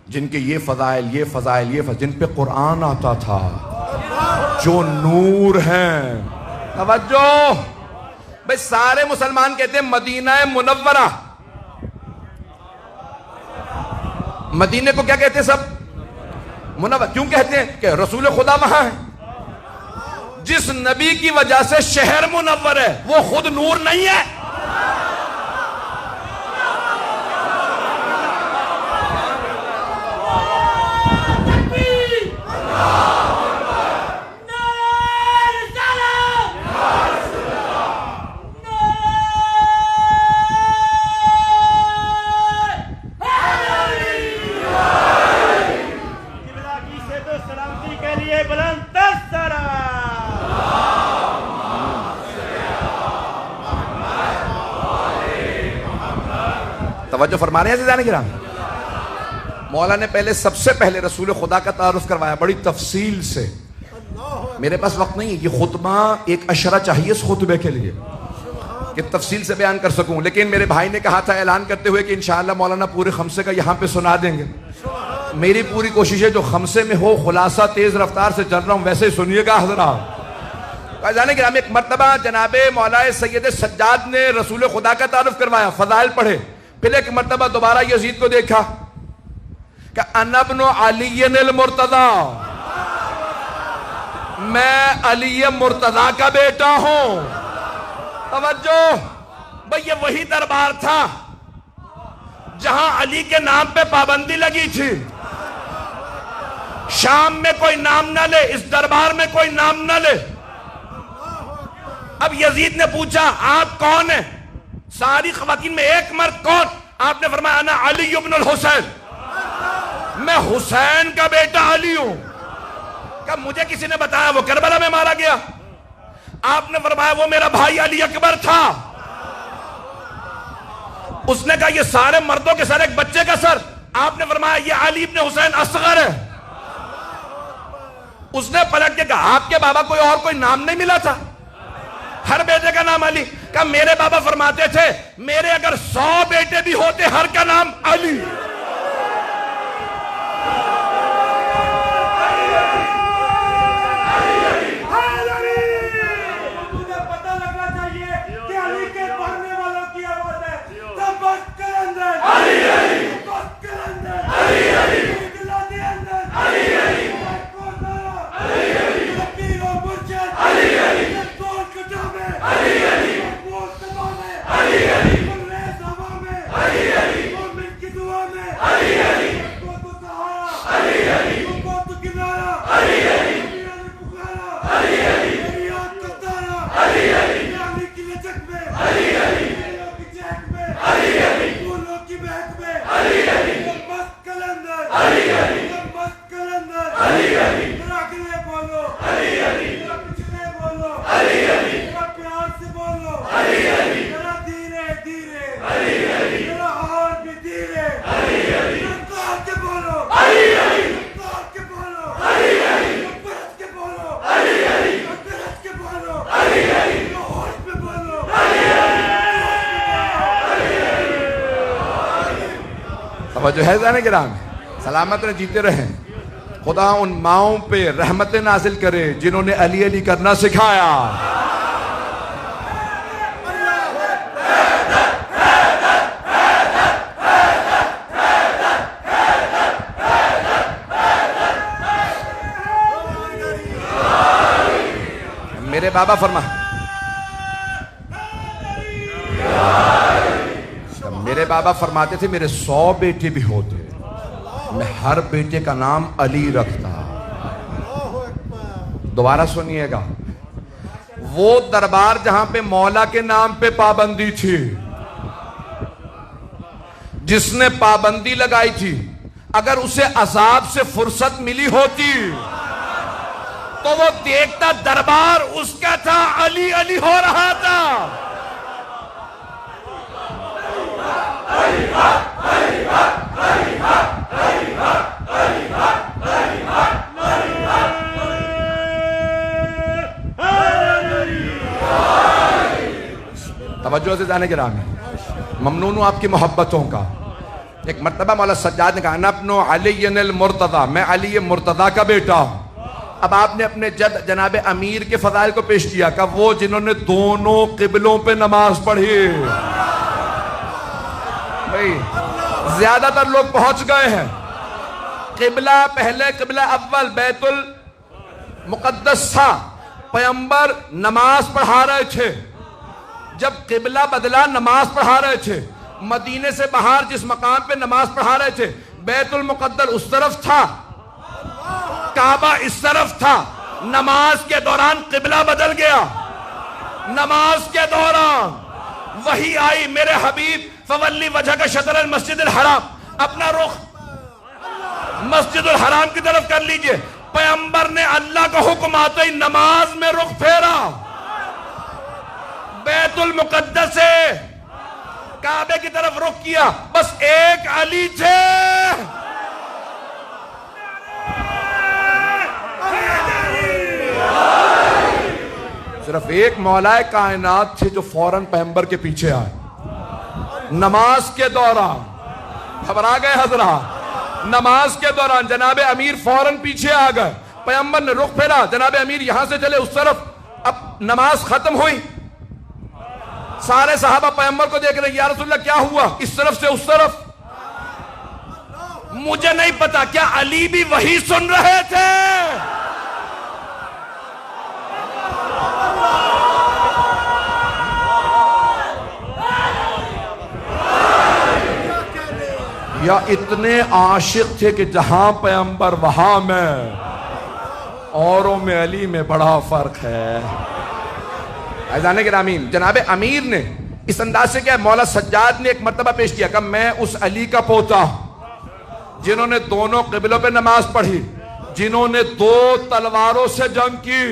جن کے یہ فضائل یہ فضائل یہ فضائل, جن پہ قرآن آتا تھا, جو نور ہیں. توجہ بھائی, سارے مسلمان کہتے ہیں مدینہ منورہ, مدینے کو کیا کہتے ہیں سب؟ منور. کیوں کہتے ہیں؟ کہ رسول خدا وہاں ہے. جس نبی کی وجہ سے شہر منور ہے وہ خود نور نہیں ہے؟ توجہ فرما رہے ہیں عزیزان کرام. مولا نے پہلے سب سے پہلے رسول خدا کا تعارف کروایا بڑی تفصیل سے. میرے پاس وقت نہیں ہے, یہ خطبہ ایک اشرہ چاہیے اس خطبے کے لیے کہ تفصیل سے بیان کر سکوں, لیکن میرے بھائی نے کہا تھا اعلان کرتے ہوئے کہ انشاءاللہ مولانا پورے خمسے کا یہاں پہ سنا دیں گے. میری پوری کوشش ہے جو خمسے میں ہو خلاصہ تیز رفتار سے چل رہا ہوں ویسے ہی سنیے گا حضرات. جانے کہ ہم ایک مرتبہ جناب مولا سید سجاد نے رسول خدا کا تعارف کروایا, فضائل پڑھے. پھر ایک مرتبہ دوبارہ یزید کو دیکھا کہ انا ابن علی المرتضی, میں علی مرتضی کا بیٹا ہوں. توجہ بھئی, یہ وہی دربار تھا جہاں علی کے نام پہ پابندی لگی تھی. شام میں کوئی نام نہ لے, اس دربار میں کوئی نام نہ لے. اب یزید نے پوچھا آپ کون ہیں؟ ساری خواتین میں ایک مرد کون؟ آپ نے فرمایا انا علی ابن الحسین, میں حسین کا بیٹا علی ہوں. کہ مجھے کسی نے بتایا وہ کربلا میں مارا گیا. آپ نے فرمایا وہ میرا بھائی علی اکبر تھا. اس نے کہا یہ سارے مردوں کے سر ایک بچے کا سر. آپ نے فرمایا یہ علی ابن حسین اصغر ہے. اس نے پلٹ کے کہا آپ کے بابا کوئی اور کوئی نام نہیں ملا تھا؟ ہر بیٹے کا نام علی. کہ میرے بابا فرماتے تھے میرے اگر 100 بیٹے بھی ہوتے ہر کا نام علی. مجھے پتہ لگنا چاہیے کہ علی کے پڑھنے والوں کی آواز ہے تبکر اندر علی علی, تبکر اندر علی علی, اقلادی اندر علی علی, علی علی, لکیر و مرشد علی علی, دور کٹا میں علی علی, مقبول تباہ میں علی علی, مریض ہوا میں علی علی, مومن کی دعا میں توجہ ہے زانے کرام، سلامت رہیں، جیتے رہیں. خدا ان ماؤں پہ رحمت نازل کرے جنہوں نے علی علی کرنا سکھایا. میرے بابا میرے بابا فرماتے تھے میرے 100 بیٹے بھی ہوتے، میں ہر بیٹے کا نام علی رکھتا. دوبارہ سنیے گا، وہ دربار جہاں پہ مولا کے نام پہ پابندی تھی، جس نے پابندی لگائی تھی، اگر اسے عذاب سے فرصت ملی ہوتی تو وہ دیکھتا دربار اس کا تھا، علی علی ہو رہا تھا. توجہ سے جانے کے رام ہے، ممنون ہوں آپ کی محبتوں کا. ایک مرتبہ مولا سجاد نے کہا انا ابن علی المرتضی، میں علی مرتضی کا بیٹا ہوں. اب آپ نے اپنے جد جناب امیر کے فضائل کو پیش کیا کہ وہ جنہوں نے دونوں قبلوں پہ نماز پڑھی. بھئی زیادہ تر لوگ پہنچ گئے ہیں. قبلہ پہلے قبلہ اول بیت المقدس تھا، پیغمبر نماز پڑھا رہے تھے. جب قبلہ بدلا نماز پڑھا رہے تھے. مدینے سے باہر جس مقام پہ نماز پڑھا رہے تھے بیت المقدس اس طرف تھا، کعبہ اس طرف تھا. نماز کے دوران قبلہ بدل گیا. نماز کے دوران وحی آئی، میرے حبیب فولی وجہ کا شطر المسجد الحرام، اپنا رخ مسجد الحرام کی طرف کر لیجئے. پیغمبر نے اللہ کا حکم آتے ہی نماز میں رخ پھیرا، بیت المقدس سے کعبے کی طرف رخ کیا. بس ایک علی تھے، صرف ایک مولا کائنات تھے جو فوراً پیغمبر کے پیچھے آئے. نماز کے دوران گھبرا گئے حضرات، نماز کے دوران جناب امیر فوراً پیچھے آ گئے. پیغمبر نے رخ پھیرا، جناب امیر یہاں سے چلے اس طرف. اب نماز ختم ہوئی، سارے صحابہ پیغمبر کو دیکھ رہے ہیں، یا رسول اللہ کیا ہوا؟ اس طرف سے اس طرف. مجھے نہیں پتا کیا علی بھی وہی سن رہے تھے؟ یا اتنے عاشق تھے کہ جہاں پیغمبر وہاں میں، اوروں میں علی میں بڑا فرق ہے. عزیزان گرامی، جناب امیر نے اس انداز سے کیا، مولا سجاد نے ایک مرتبہ پیش کیا کہ میں اس علی کا پوتا ہوں جنہوں نے دونوں قبلوں پہ نماز پڑھی، جنہوں نے 2 تلواروں سے جنگ کی.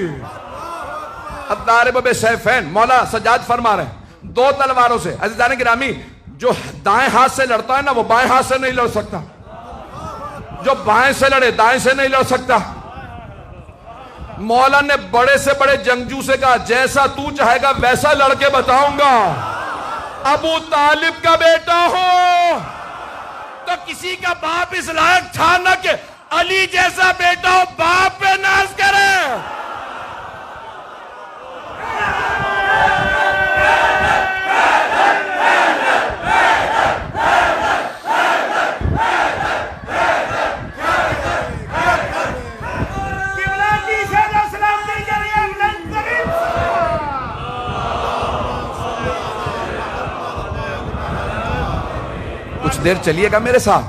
الضارب بالسیفین، مولا سجاد فرما رہے ہیں 2 تلواروں سے. عزیزان گرامی، جو دائیں ہاتھ سے لڑتا ہے نا وہ بائیں ہاتھ سے نہیں لڑ سکتا، جو بائیں سے لڑے دائیں سے نہیں لڑ سکتا. مولا نے بڑے سے بڑے جنگجو سے کہا جیسا تو چاہے گا ویسا لڑ کے بتاؤں گا. ابو طالب کا بیٹا ہو تو کسی کا باپ اس لائق تھا نہ کہ علی جیسا بیٹا ہو باپ پہ ناز کرے. کچھ دیر چلیے گا میرے ساتھ،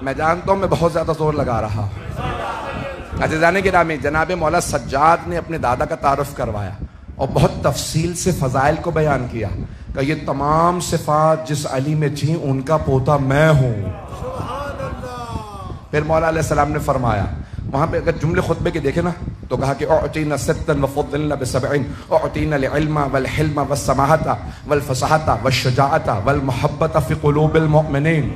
میں جانتا ہوں میں بہت زیادہ زور لگا رہا ہوں. عزیزان گرامی، جناب مولا سجاد نے اپنے دادا کا تعارف کروایا اور بہت تفصیل سے فضائل کو بیان کیا کہ یہ تمام صفات جس علی میں تھیں ان کا پوتا میں ہوں. پھر مولا علیہ السلام نے فرمایا، وہاں پہ اگر جملے خطبے کے دیکھیں نا تو کہا کہ اعطینا ستا وفضلنا بسبعین، اعطینا العلم والحلم والسماحت والفصاحت والشجاعت والمحبت فی قلوب المؤمنین.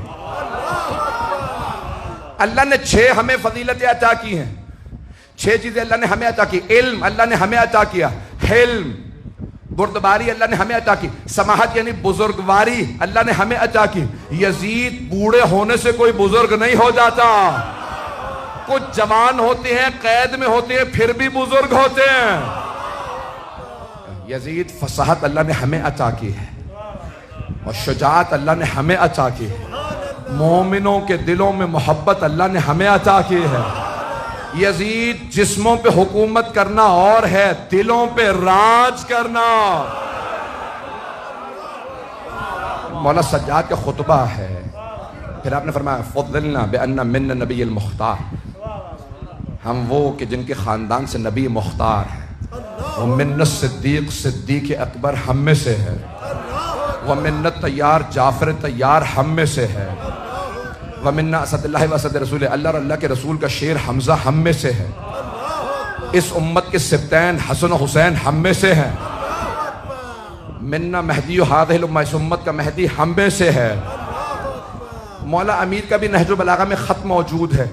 اللہ نے 6 ہمیں فضیلتیں عطا کی ہیں، 6 چیزیں اللہ نے ہمیں عطا کی. علم اللہ نے ہمیں عطا کیا، حلم بردباری اللہ نے ہمیں عطا کی، سماحت یعنی بزرگواری اللہ نے ہمیں عطا کی۔ یزید بوڑھے ہونے سے کوئی بزرگ نہیں ہو جاتا، کچھ جوان ہوتے ہیں، قید میں ہوتے ہیں، پھر بھی بزرگ ہوتے ہیں۔ یزید فصاحت اللہ نے ہمیں عطا کی ہے، اور شجاعت اللہ نے ہمیں عطا کی ہے، مومنوں کے دلوں میں محبت اللہ نے ہمیں عطا کی ہے۔ یزید جسموں پہ حکومت کرنا اور ہے، دلوں پہ راج کرنا۔ مولا سجاد کا خطبہ ہے، پھر آپ نے فرمایا فضلنا بأن من النبی المختار، ہم وہ کہ جن کے خاندان سے نبی مختار ہے۔ ومن الصدیق صدیق اکبر ہم میں سے ہے، ومن الطیار جعفر طیار ہم میں سے ہے، ومن اسد اللہ و اسد رسول اللہ، اور اللہ کے رسول کا شیر حمزہ ہم میں سے ہے۔ اس امت کے سبتین حسن و حسین ہم میں سے ہیں۔ منا مہدی ہذہ الامہ، اس امت کا مہدی ہم میں سے ہے۔ مولا امیر کا بھی نہج البلاغہ میں خط موجود ہے۔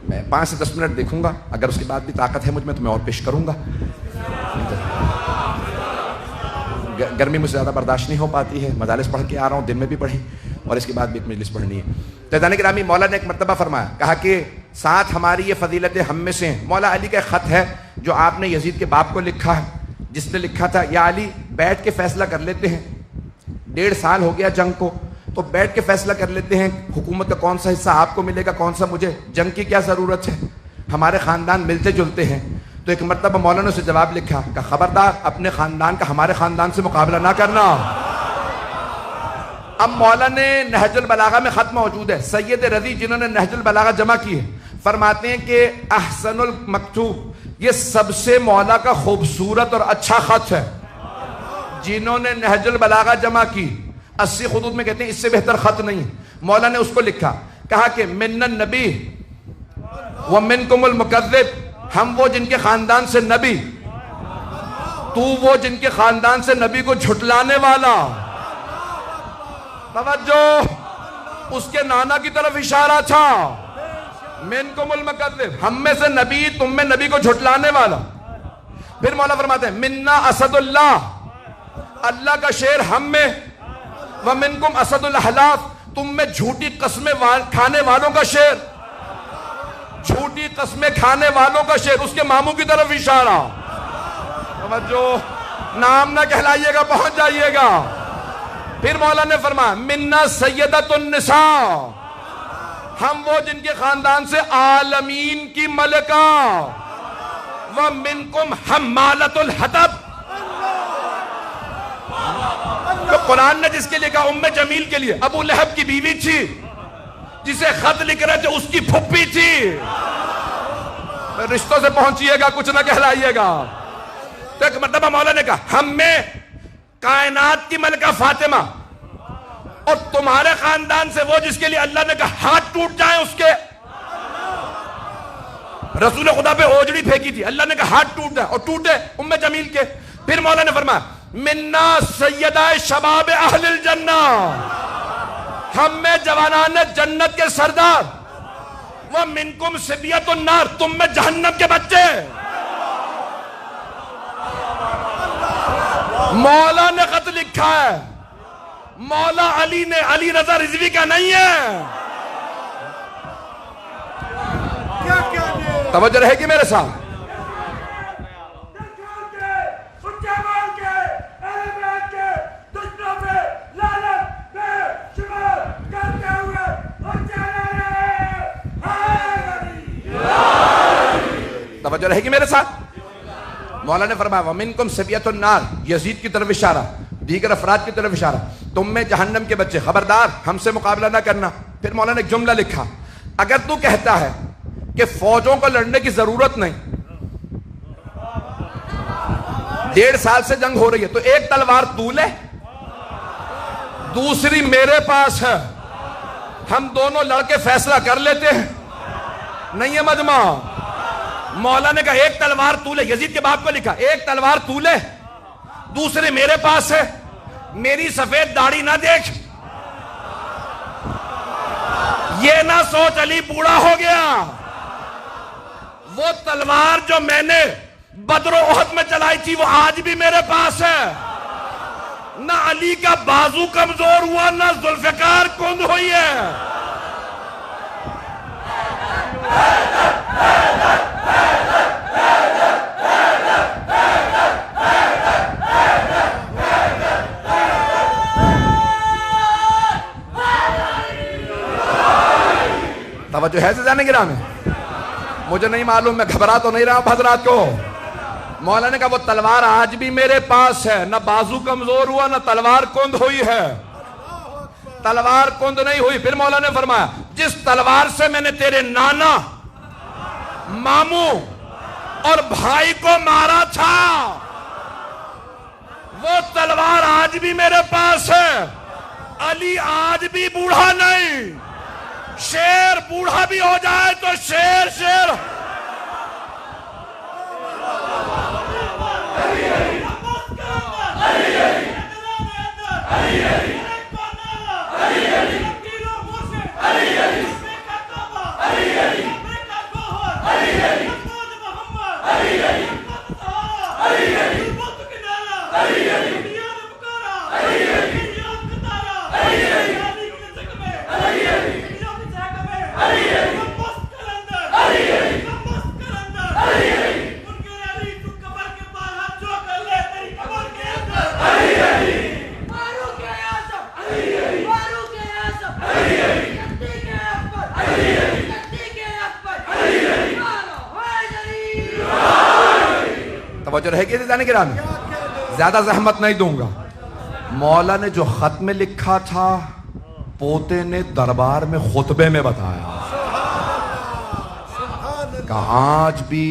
میں 5 سے 10 منٹ دیکھوں گا، اگر اس کے بعد بھی طاقت ہے مجھ میں تو میں اور پیش کروں گا۔ گرمی مجھ سے زیادہ برداشت نہیں ہو پاتی ہے، مجالس پڑھ کے آ رہا ہوں، دن میں بھی پڑھی اور اس کے بعد بھی ایک مجلس پڑھنی ہے۔ عزیزان گرامی، مولا نے ایک مرتبہ فرمایا، کہا کہ ساتھ ہماری یہ فضیلتیں ہم میں سے ہیں۔ مولا علی کا ایک خط ہے جو آپ نے یزید کے باپ کو لکھا ہے، جس نے لکھا تھا یا علی بیٹھ کے فیصلہ کر لیتے ہیں، 1.5 سال ہو گیا جنگ کو، تو بیٹھ کے فیصلہ کر لیتے ہیں حکومت کا کون سا حصہ آپ کو ملے گا، کون سا مجھے، جنگ کی کیا ضرورت ہے، ہمارے خاندان ملتے جلتے ہیں۔ تو ایک مرتبہ مولانا نے اسے جواب لکھا کہ خبردار اپنے خاندان کا ہمارے خاندان سے مقابلہ نہ کرنا۔ اب مولا نے نہج البلاغہ میں خط موجود ہے، سید رضی جنہوں نے نہج البلاغہ جمع کی ہے، فرماتے ہیں کہ احسن المکتوب، یہ سب سے مولا کا خوبصورت اور اچھا خط ہے۔ جنہوں نے نہج البلاغہ جمع کی 80 خطوط میں کہتے ہیں اس سے بہتر خط نہیں۔ مولا نے اس کو لکھا، کہا کہ من النبی ومنکم المکذب، ہم وہ جن کے خاندان سے نبی، تو وہ جن کے خاندان سے نبی کو جھٹلانے والا۔ توجہ، اس کے نانا کی طرف اشارہ تھا، منکم المکذب، ہم میں سے نبی، تم میں نبی کو جھٹلانے والا۔ پھر مولا فرماتے ہیں منا اسد اللہ، اللہ کا شیر ہم میں، ومنکم اسد الاحلاف، تم میں جھوٹی قسمیں کھانے والوں کا شیر، جھوٹی قسمیں کھانے والوں کا شیر، اس کے ماموں کی طرف اشارہ۔ توجہ، نام نہ کہلائیے گا، پہنچ جائیے گا۔ پھر مولا نے فرمایا منا سیدۃ النساء، ہم وہ جن کے خاندان سے عالمین کی ملکہ، ومنکم حمالۃ الحطب، تو قرآن نے جس کے لیے کہا ام جمیل کے لیے، ابو لہب کی بیوی تھی، جسے خط لکھ رہے تھے اس کی پھپھی تھی۔ رشتوں سے پہنچیے گا، کچھ نہ کہلائیے گا۔ تو ایک مرتبہ مولا نے کہا ہم میں کائنات کی ملکہ فاطمہ، اور تمہارے خاندان سے وہ جس کے لیے اللہ نے کہا ہاتھ ٹوٹ جائیں اس کے، رسول خدا پہ اوجڑی پھینکی تھی، اللہ نے کہا ہاتھ ٹوٹ جائے، اور ٹوٹے ام جمیل کے۔ پھر مولا نے فرمایا منا سیدہ شباب اہل الجنہ، ہم میں جوانان جنت کے سردار، ومنکم صبیۃ النار، تم میں جہنم کے بچے۔ مولا نے خط لکھا ہے، مولا علی نے، علی رضا رضوی کا نہیں ہے۔ توجہ رہے گی میرے ساتھ؟ توجہ رہے گی میرے ساتھ؟ مولا نے فرمایا ومنکم صبیۃ النار، یزید کی طرف اشارہ، دیگر افراد کی طرف اشارہ، تم میں جہنم کے بچے، خبردار ہم سے مقابلہ نہ کرنا۔ پھر مولا نے ایک جملہ لکھا، اگر تو کہتا ہے کہ فوجوں کو لڑنے کی ضرورت نہیں، 1.5 سال سے جنگ ہو رہی ہے، تو ایک تلوار تو لے، دوسری میرے پاس ہے، ہم دونوں لڑ کے فیصلہ کر لیتے ہیں۔ نہیں ہے مجمع؟ مولا نے کہا ایک تلوار تو لے، یزید کے باپ کو لکھا ایک تلوار تو لے، دوسرے میرے پاس ہے، میری سفید داڑھی نہ دیکھ۔ یہ نہ سوچ علی بوڑھا ہو گیا. وہ تلوار جو میں نے بدر و احد میں چلائی تھی وہ آج بھی میرے پاس ہے. نہ علی کا بازو کمزور ہوا نہ ذوالفقار کند ہوئی ہے. توجہ ہے زیادہ گرامی؟ مجھے نہیں معلوم، میں گھبرا تو نہیں رہا ہوں حضرات کو. مولا نے کہا وہ تلوار آج بھی میرے پاس ہے، نہ بازو کمزور ہوا نہ تلوار کند ہوئی ہے. تلوار کند نہیں ہوئی. پھر مولا نے فرمایا جس تلوار سے میں نے تیرے نانا، ماموں اور بھائی کو مارا تھا وہ تلوار آج بھی میرے پاس ہے. علی آج بھی بوڑھا نہیں. شیر بوڑھا بھی ہو جائے تو شیر شیر. توجہ رہے گی جانے کے رامی؟ زیادہ زحمت نہیں دوں گا. مولا نے جو خط میں لکھا تھا پوتے نے دربار میں خطبے میں بتایا کہ آج بھی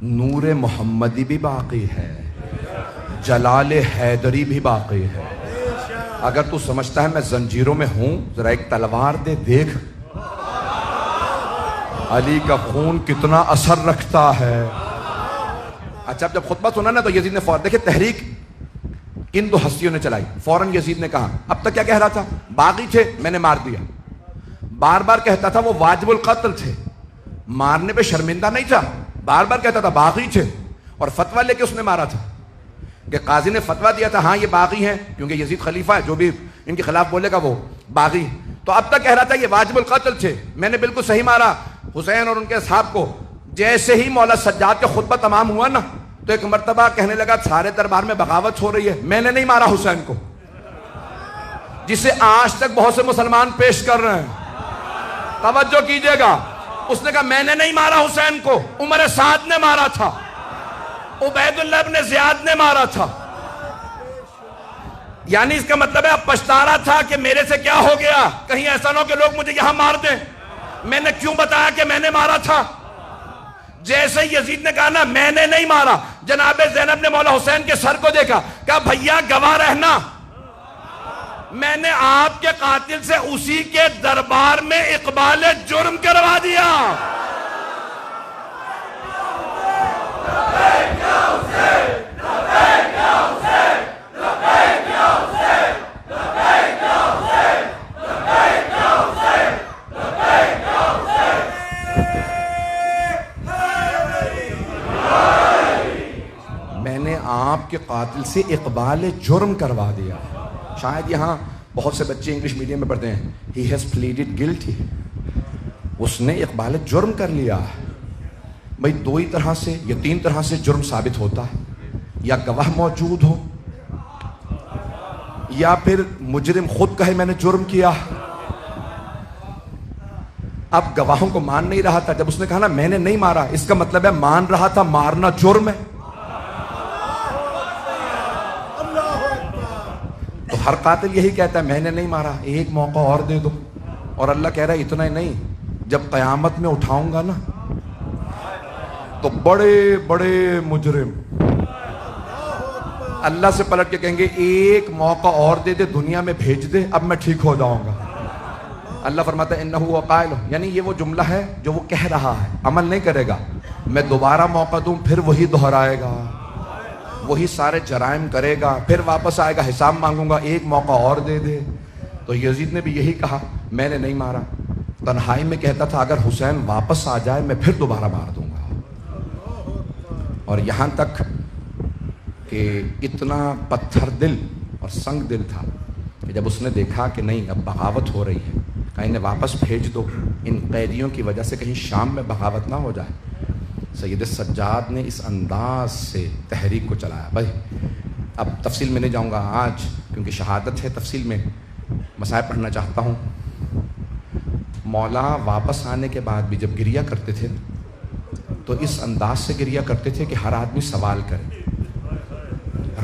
نور محمدی بھی باقی ہے، جلال حیدری بھی باقی ہے. اگر تو سمجھتا ہے میں زنجیروں میں ہوں، ذرا ایک تلوار دے دیکھ علی کا خون کتنا اثر رکھتا ہے. اچھا جب خطبہ سنا نا تو یزید نے فوراً، دیکھیں تحریک کن دو ہستیوں نے چلائی. فوراً یزید نے کہا، اب تک کیا کہہ رہا تھا؟ باغی تھے میں نے مار دیا. بار بار کہتا تھا وہ واجب القتل تھے، مارنے پہ شرمندہ نہیں تھا. بار بار کہتا تھا باغی تھے، اور فتویٰ لے کے اس نے مارا تھا کہ قاضی نے فتویٰ دیا تھا ہاں یہ باغی ہیں، کیونکہ یزید خلیفہ ہے، جو بھی ان کے خلاف بولے گا وہ باغی. تو اب تک کہہ رہا تھا یہ واجب القتل تھے، میں نے بالکل صحیح مارا حسین اور ان کے اصحاب کو. جیسے ہی مولا سجاد کا خطبہ تمام ہوا نا تو ایک مرتبہ کہنے لگا سارے دربار میں بغاوت ہو رہی ہے، میں نے نہیں مارا حسین کو، جسے آج تک بہت سے مسلمان پیش کر رہے ہیں. توجہ کیجئے گا. اس نے کہا میں نے نہیں مارا حسین کو، عمر سعد نے مارا تھا، عبید اللہ ابن زیاد نے مارا تھا. یعنی اس کا مطلب ہے اب پچھتا رہا تھا کہ میرے سے کیا ہو گیا، کہیں ایسا نہ ہو کہ لوگ مجھے یہاں مار دیں. میں نے کیوں بتایا کہ میں نے مارا تھا؟ جیسے یزید نے کہا نا میں نے نہیں مارا، جناب زینب نے مولا حسین کے سر کو دیکھا، کہا بھیا گواہ رہنا، میں نے آپ کے قاتل سے اسی کے دربار میں اقبال جرم کروا دیا. میں نے آپ کے قاتل سے اقبال جرم کروا دیا. شاید یہاں بہت سے بچے انگلش میڈیم میں پڑھتے ہیں. He has pleaded guilty. اس نے اقبال جرم کر لیا. بھئی دو ہی طرح سے یا تین طرح سے جرم ثابت ہوتا ہے، یا گواہ موجود ہو یا پھر مجرم خود کہے میں نے جرم کیا. اب گواہوں کو مان نہیں رہا تھا. جب اس نے کہا نا میں نے نہیں مارا، اس کا مطلب ہے مان رہا تھا مارنا جرم ہے. تو ہر قاتل یہی کہتا ہے میں نے نہیں مارا، ایک موقع اور دے دو. اور اللہ کہہ رہا ہے اتنا ہی نہیں، جب قیامت میں اٹھاؤں گا نا تو بڑے بڑے مجرم اللہ سے پلٹ کے کہیں گے ایک موقع اور دے دے، دنیا میں بھیج دے، اب میں ٹھیک ہو جاؤں گا. اللہ فرماتا ہے انہو وقائل، یعنی یہ وہ جملہ ہے جو وہ کہہ رہا ہے، عمل نہیں کرے گا. میں دوبارہ موقع دوں پھر وہی دہرائے گا، وہی سارے جرائم کرے گا، پھر واپس آئے گا حساب مانگوں گا، ایک موقع اور دے دے. تو یزید نے بھی یہی کہا، میں نے نہیں مارا، تنہائی میں کہتا تھا اگر حسین واپس آ جائے میں پھر دوبارہ مار دوں گا. اور یہاں تک کہ اتنا پتھر دل اور سنگ دل تھا کہ جب اس نے دیکھا کہ نہیں اب بغاوت ہو رہی ہے، کہا انہیں واپس بھیج دو، ان قیدیوں کی وجہ سے کہیں شام میں بغاوت نہ ہو جائے. سید سجاد نے اس انداز سے تحریک کو چلایا. بھائی اب تفصیل میں نہیں جاؤں گا آج کیونکہ شہادت ہے، تفصیل میں مسائل پڑھنا چاہتا ہوں. مولا واپس آنے کے بعد بھی جب گریہ کرتے تھے تو اس انداز سے گریہ کرتے تھے کہ ہر آدمی سوال کرے.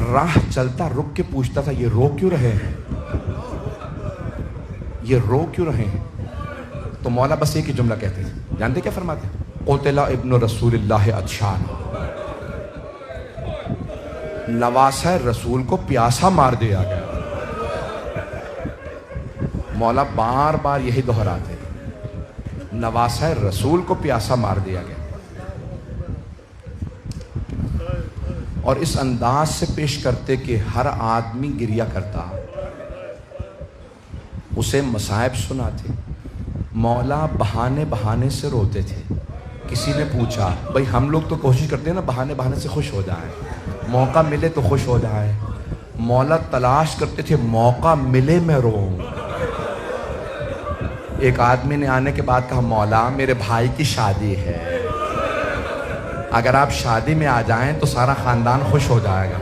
راہ چلتا رک کے پوچھتا تھا یہ رو کیوں رہے ہیں، یہ رو کیوں رہے ہیں. تو مولا بس ایک ہی جملہ کہتے تھے، جانتے کیا فرماتے ہیں؟ قتل ابن رسول اللہ عطشان، نواسہ رسول کو پیاسا مار دیا گیا. مولا بار بار یہی دہراتے، نواسہ رسول کو پیاسا مار دیا گیا. اور اس انداز سے پیش کرتے کہ ہر آدمی گریہ کرتا، اسے مصائب سناتے. مولا بہانے بہانے سے روتے تھے. کسی نے پوچھا، بھائی ہم لوگ تو کوشش کرتے ہیں نا بہانے بہانے سے خوش ہو جائیں، موقع ملے تو خوش ہو جائیں. مولا تلاش کرتے تھے موقع ملے میں روؤں. ایک آدمی نے آنے کے بعد کہا مولا میرے بھائی کی شادی ہے، اگر آپ شادی میں آ جائیں تو سارا خاندان خوش ہو جائے گا.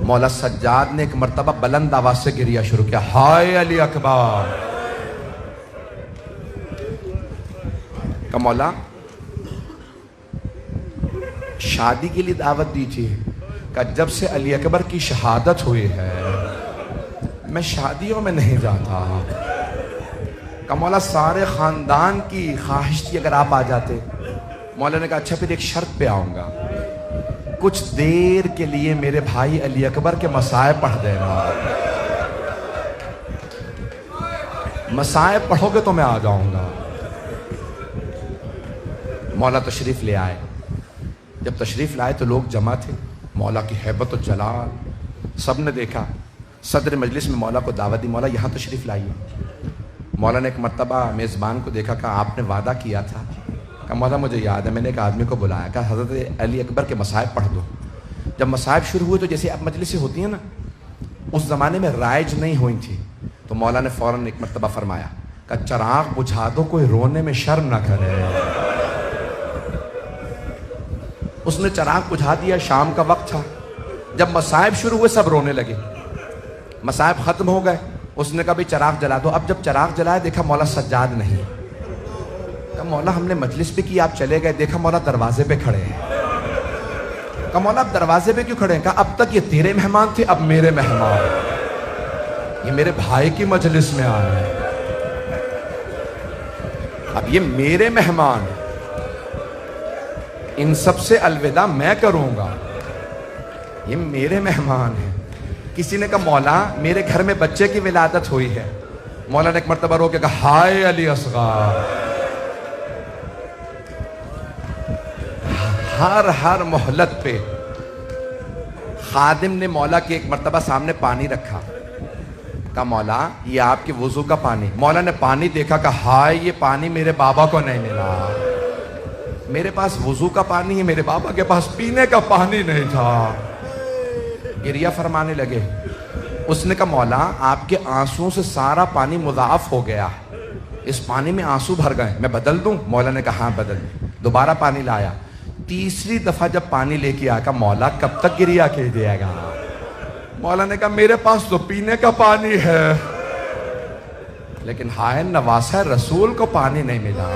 مولا سجاد نے ایک مرتبہ بلند آواز سے گریہ شروع کیا، ہائے علی اکبر. کہ مولا شادی کے لیے دعوت دیجیے. کہ جب سے علی اکبر کی شہادت ہوئی ہے میں شادیوں میں نہیں جاتا. کہ مولا سارے خاندان کی خواہش تھی اگر آپ آ جاتے. مولا نے کہا اچھا پھر ایک شرط پہ آؤں گا، کچھ دیر کے لیے میرے بھائی علی اکبر کے مسائب پڑھ دینا. مسائب پڑھو گے تو میں آ جاؤں گا. مولا تشریف لے آئے. جب تشریف لائے تو لوگ جمع تھے. مولا کی ہیبت و جلال سب نے دیکھا. صدر مجلس میں مولا کو دعوت دی، مولا یہاں تشریف لائیے. مولا نے ایک مرتبہ میزبان کو دیکھا، کہا آپ نے وعدہ کیا تھا. کہا مولا مجھے یاد ہے، میں نے ایک آدمی کو بلایا، کہا حضرت علی اکبر کے مصائب پڑھ دو. جب مصائب شروع ہوئے تو جیسے اب مجلسیں ہوتی ہیں نا، اس زمانے میں رائج نہیں ہوئی تھی، تو مولا نے فوراً ایک مرتبہ فرمایا کہ چراغ بجھا دو، کوئی رونے میں شرم نہ کرے. اس نے چراغ بجھا دیا. شام کا وقت تھا. جب مصائب شروع ہوئے سب رونے لگے. مصائب ختم ہو گئے. اس نے کہا بھی چراغ جلا دو. اب جب چراغ جلائے دیکھا مولا سجاد نہیں. کہا مولا ہم نے مجلس پہ کی، آپ چلے گئے. دیکھا مولا دروازے پہ کھڑے ہیں. کہا مولا اب دروازے پہ کیوں کھڑے ہیں؟ کہا اب تک یہ تیرے مہمان تھے، اب میرے مہمان، یہ میرے بھائی کی مجلس میں آئے ہیں، اب یہ میرے مہمان، ان سب سے الوداع میں کروں گا، یہ میرے مہمان ہیں. کسی نے کہا مولا میرے گھر میں بچے کی ولادت ہوئی ہے. مولا نے ایک مرتبہ رو کے کہا ہائے علی اصغر. ہر مہلت پہ خادم نے مولا کے ایک مرتبہ سامنے پانی رکھا. کہا مولا یہ آپ کے وضو کا پانی. مولا نے پانی دیکھا، کہا ہائے یہ پانی میرے بابا کو نہیں ملا، میرے پاس وضو کا پانی ہے، میرے بابا کے پاس پینے کا پانی نہیں تھا. گریہ فرمانے لگے. اس نے کہا مولا آپ کے آنسوؤں سے سارا پانی مضاعف ہو گیا، اس پانی میں آنسو بھر گئے، میں بدل دوں؟ مولا نے کہا ہاں بدل. دوبارہ پانی لایا. تیسری دفعہ جب پانی لے کے آیا، کہا مولا کب تک گریہ کیجیے گا؟ مولا نے کہا میرے پاس تو پینے کا پانی ہے، لیکن ہائے نواسہ رسول کو پانی نہیں ملا.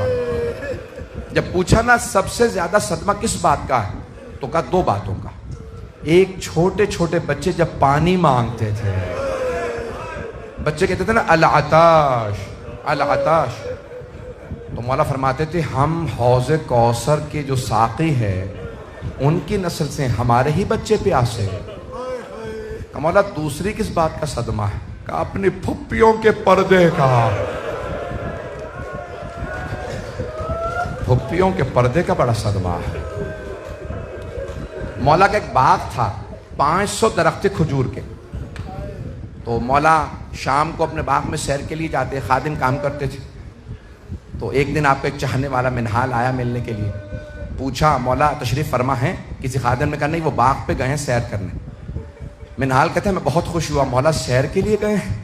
جب پوچھا نا سب سے زیادہ صدمہ کس بات کا ہے، تو کہا دو باتوں کا. ایک چھوٹے چھوٹے بچے جب پانی مانگتے تھے، بچے کہتے تھے نا العطاش العطاش، تو مولا فرماتے تھے ہم حوض کوثر کے جو ساقی ہے ان کی نسل سے، ہمارے ہی بچے پیاسے. کہ مولا دوسری کس بات کا صدمہ ہے؟ کہ اپنی پھپھیوں کے پردے کا. پھپھیوں کے پردے کا بڑا صدمہ ہے. مولا کا ایک باغ تھا، 500 درخت کھجور کے. تو مولا شام کو اپنے باغ میں سیر کے لیے جاتے، خادم کام کرتے تھے. تو ایک دن آپ کو ایک چاہنے والا منہال آیا ملنے کے لیے. پوچھا مولا تشریف فرما ہے؟ کسی خادم نے کہا نہیں، وہ باغ پہ گئے ہیں سیر کرنے. منہال کہتے ہیں میں بہت خوش ہوا. مولا سیر کے لیے گئے ہیں؟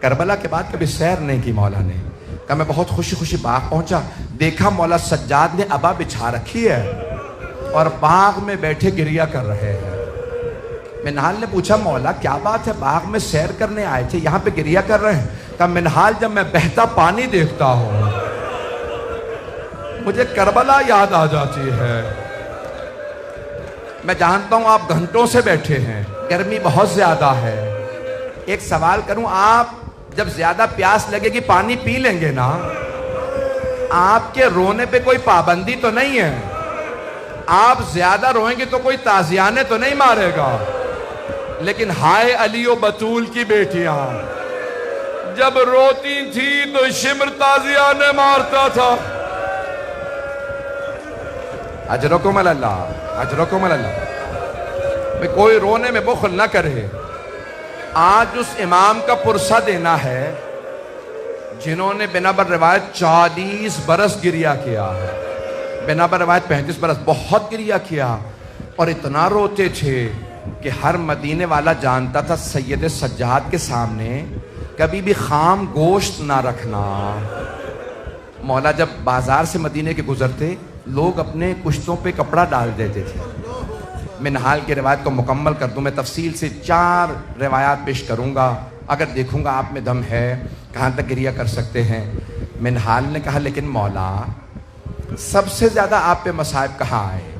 کربلا کے بعد کبھی سیر نہیں کی مولا نے. کہا میں بہت خوشی خوشی باغ پہنچا، دیکھا مولا سجاد نے ابا بچھا رکھی ہے اور باغ میں بیٹھے گریہ کر رہے ہیں. منہال نے پوچھا مولا کیا بات ہے، باغ میں سیر کرنے آئے تھے، یہاں پہ گریہ کر رہے ہیں؟ کہا منہال جب میں بہتا پانی دیکھتا ہوں مجھے کربلا یاد آ جاتی ہے. میں جانتا ہوں آپ گھنٹوں سے بیٹھے ہیں، گرمی بہت زیادہ ہے. ایک سوال کروں، آپ جب زیادہ پیاس لگے گی پانی پی لیں گے نا؟ آپ کے رونے پہ کوئی پابندی تو نہیں ہے؟ آپ زیادہ روئیں گے تو کوئی تازیانے تو نہیں مارے گا؟ لیکن ہائے علی و بطول کی بیٹیاں جب روتی تھی تو شمر تازیانے مارتا تھا. اجرکم اللہ، اجرکم اللہ. میں کوئی رونے میں بخل نہ کرے. آج اس امام کا پرسہ دینا ہے جنہوں نے بنا بر روایت 40 برس گریہ کیا ہے، بنا بر روایت 35 برس، بہت گریہ کیا. اور اتنا روتے تھے کہ ہر مدینے والا جانتا تھا سید سجاد کے سامنے کبھی بھی خام گوشت نہ رکھنا. مولا جب بازار سے مدینے کے گزرتے لوگ اپنے کشتوں پہ کپڑا ڈال دیتے تھے. منہال کی روایت کو مکمل کر دوں، میں تفصیل سے 4 روایات پیش کروں گا، اگر دیکھوں گا آپ میں دم ہے کہاں تک گریہ کر سکتے ہیں. منہال نے کہا لیکن مولا سب سے زیادہ آپ پہ مصائب کہاں آئے؟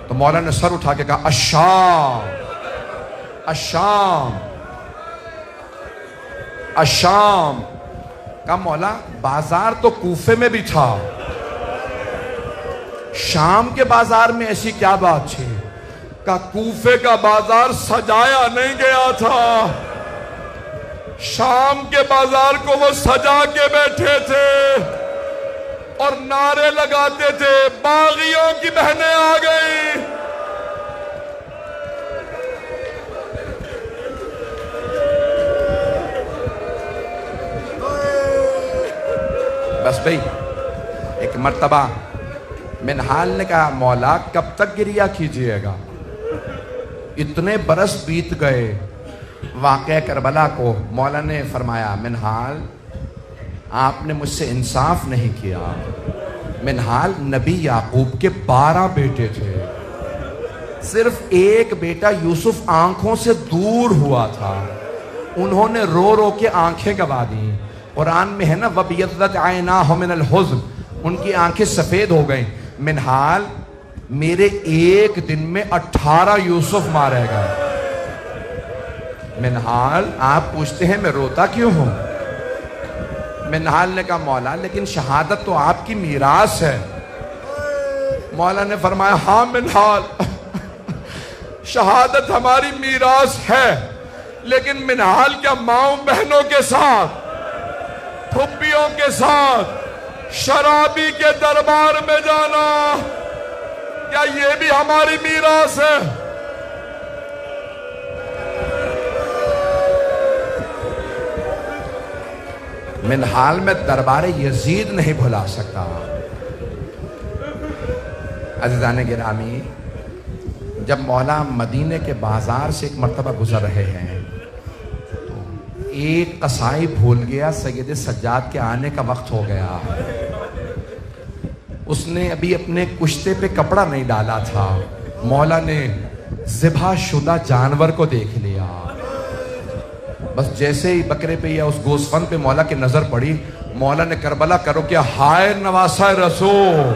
تو مولا نے سر اٹھا کے کہا الشام، الشام، الشام. کہا مولا بازار تو کوفے میں بھی تھا، شام کے بازار میں ایسی کیا بات تھی؟ کہا کوفے کا بازار سجایا نہیں گیا تھا، شام کے بازار کو وہ سجا کے بیٹھے تھے اور نعرے لگاتے تھے باغیوں کی بہنیں آ گئی. بس بھئی ایک مرتبہ منہال نے کہا مولا کب تک گریہ کیجئے گا؟ اتنے برس بیت گئے واقعہ کربلا کو. مولا نے فرمایا منہال آپ نے مجھ سے انصاف نہیں کیا. منہال نبی یعقوب کے 12 بیٹے تھے، صرف ایک بیٹا یوسف آنکھوں سے دور ہوا تھا، انہوں نے رو رو کے آنکھیں گوا دی. قرآن میں ہے نا وَبِيَضَّتْ عَيْنَاهُ مِنَ الْحُزْنِ، ان کی آنکھیں سفید ہو گئیں. منہال میرے ایک دن میں 18 یوسف مارے گئے. منہال آپ پوچھتے ہیں میں روتا کیوں ہوں؟ منہال نے کہا مولا لیکن شہادت تو آپ کی میراث ہے. مولا نے فرمایا ہاں منہال شہادت ہماری میراث ہے، لیکن منہال کیا ماؤں بہنوں کے ساتھ، پھپھیوں کے ساتھ شرابی کے دربار میں جانا کیا یہ بھی ہماری میراث ہے؟ منہال میں دربار یزید نہیں بھلا سکتا. عزیزان گرامی جب مولا مدینے کے بازار سے ایک مرتبہ گزر رہے ہیں تو ایک قصائی بھول گیا سید سجاد کے آنے کا وقت ہو گیا. اس نے ابھی اپنے کشتے پہ کپڑا نہیں ڈالا تھا. مولا نے ذبح شدہ جانور کو دیکھ لیا. بس جیسے ہی بکرے پہ یا اس گوسفند پہ مولا کی نظر پڑی، مولا نے کربلا کرو کیا ہائے نواسہ رسول،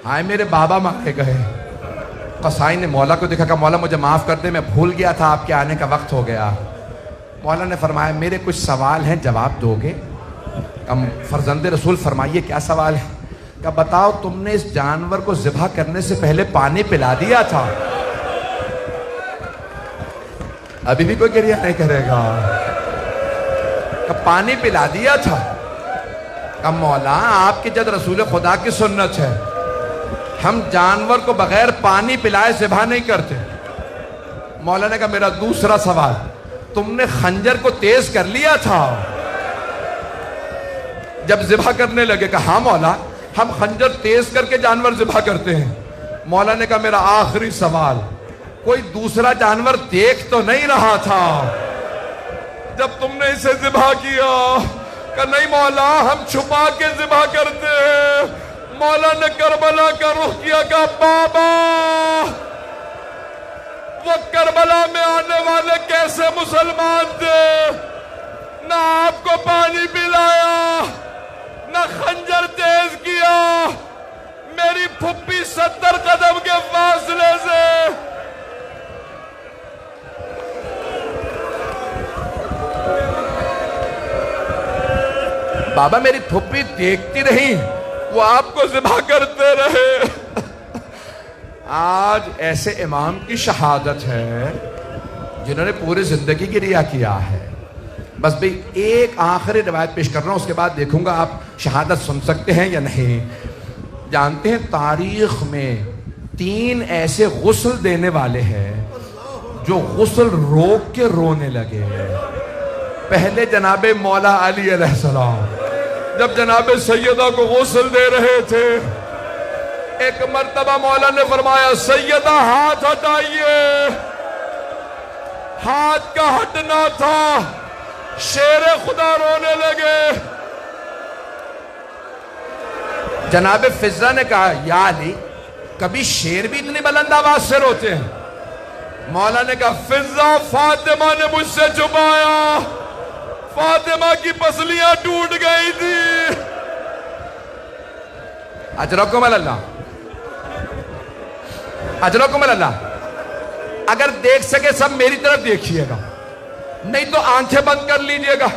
ہائے میرے بابا مارے گئے. قصائی نے مولا کو دیکھا کہ مولا مجھے معاف کر دے، میں بھول گیا تھا آپ کے آنے کا وقت ہو گیا. مولا نے فرمایا میرے کچھ سوال ہیں جواب دو گے؟ فرزند رسول فرمائیے کیا سوال ہے؟ کہ بتاؤ تم نے اس جانور کو ذبح کرنے سے پہلے پانی پلا دیا تھا؟ ابھی بھی کوئی گریہ نہیں کرے گا. کہ پانی پلا دیا تھا؟ کہ مولا آپ کی جد رسول خدا کی سنت ہے، ہم جانور کو بغیر پانی پلائے ذبح نہیں کرتے. مولا نے کہا میرا دوسرا سوال، تم نے خنجر کو تیز کر لیا تھا جب ذبح کرنے لگے. کہا ہاں مولا, ہم خنجر تیز کر کے جانور ذبح کرتے ہیں. مولا نے کہا میرا آخری سوال, کوئی دوسرا جانور دیکھ تو نہیں رہا تھا جب تم نے اسے ذبح کیا؟ کہ نہیں مولا, ہم چھپا کے ذبح کرتے ہیں. مولا نے کربلا کا رخ کیا, کہا بابا وہ کربلا میں آنے والے کیسے مسلمان تھے؟ نہ آپ کو پانی پلایا, نہ خنجر تیز کیا. میری پھپھی 70 قدم کے فاصلے سے بابا میری پھپھی دیکھتی رہی, وہ آپ کو ذبح کرتے رہے. آج ایسے امام کی شہادت ہے جنہوں نے پوری زندگی کی ریا کیا ہے. بس بھئی ایک آخری روایت پیش کر رہا ہوں, اس کے بعد دیکھوں گا آپ شہادت سن سکتے ہیں یا نہیں. جانتے ہیں تاریخ میں 3 ایسے غسل دینے والے ہیں جو غسل روک کے رونے لگے. پہلے جناب مولا علی علیہ السلام جب جناب سیدہ کو غسل دے رہے تھے, ایک مرتبہ مولا نے فرمایا سیدہ ہاتھ ہٹائیے. ہاتھ کا ہٹنا تھا, شیر خدا رونے لگے. جناب فضہ نے کہا یا علی, کبھی شیر بھی اتنی بلند آواز سے روتے ہیں؟ مولا نے کہا فضہ فاطمہ نے مجھ سے چھپایا, فاطمہ کی پسلیاں ٹوٹ گئی تھی. اجرکم اللہ, اجرکم اللہ. اگر دیکھ سکے سب میری طرف دیکھیے گا, نہیں تو آنکھیں بند کر لیجئے گا.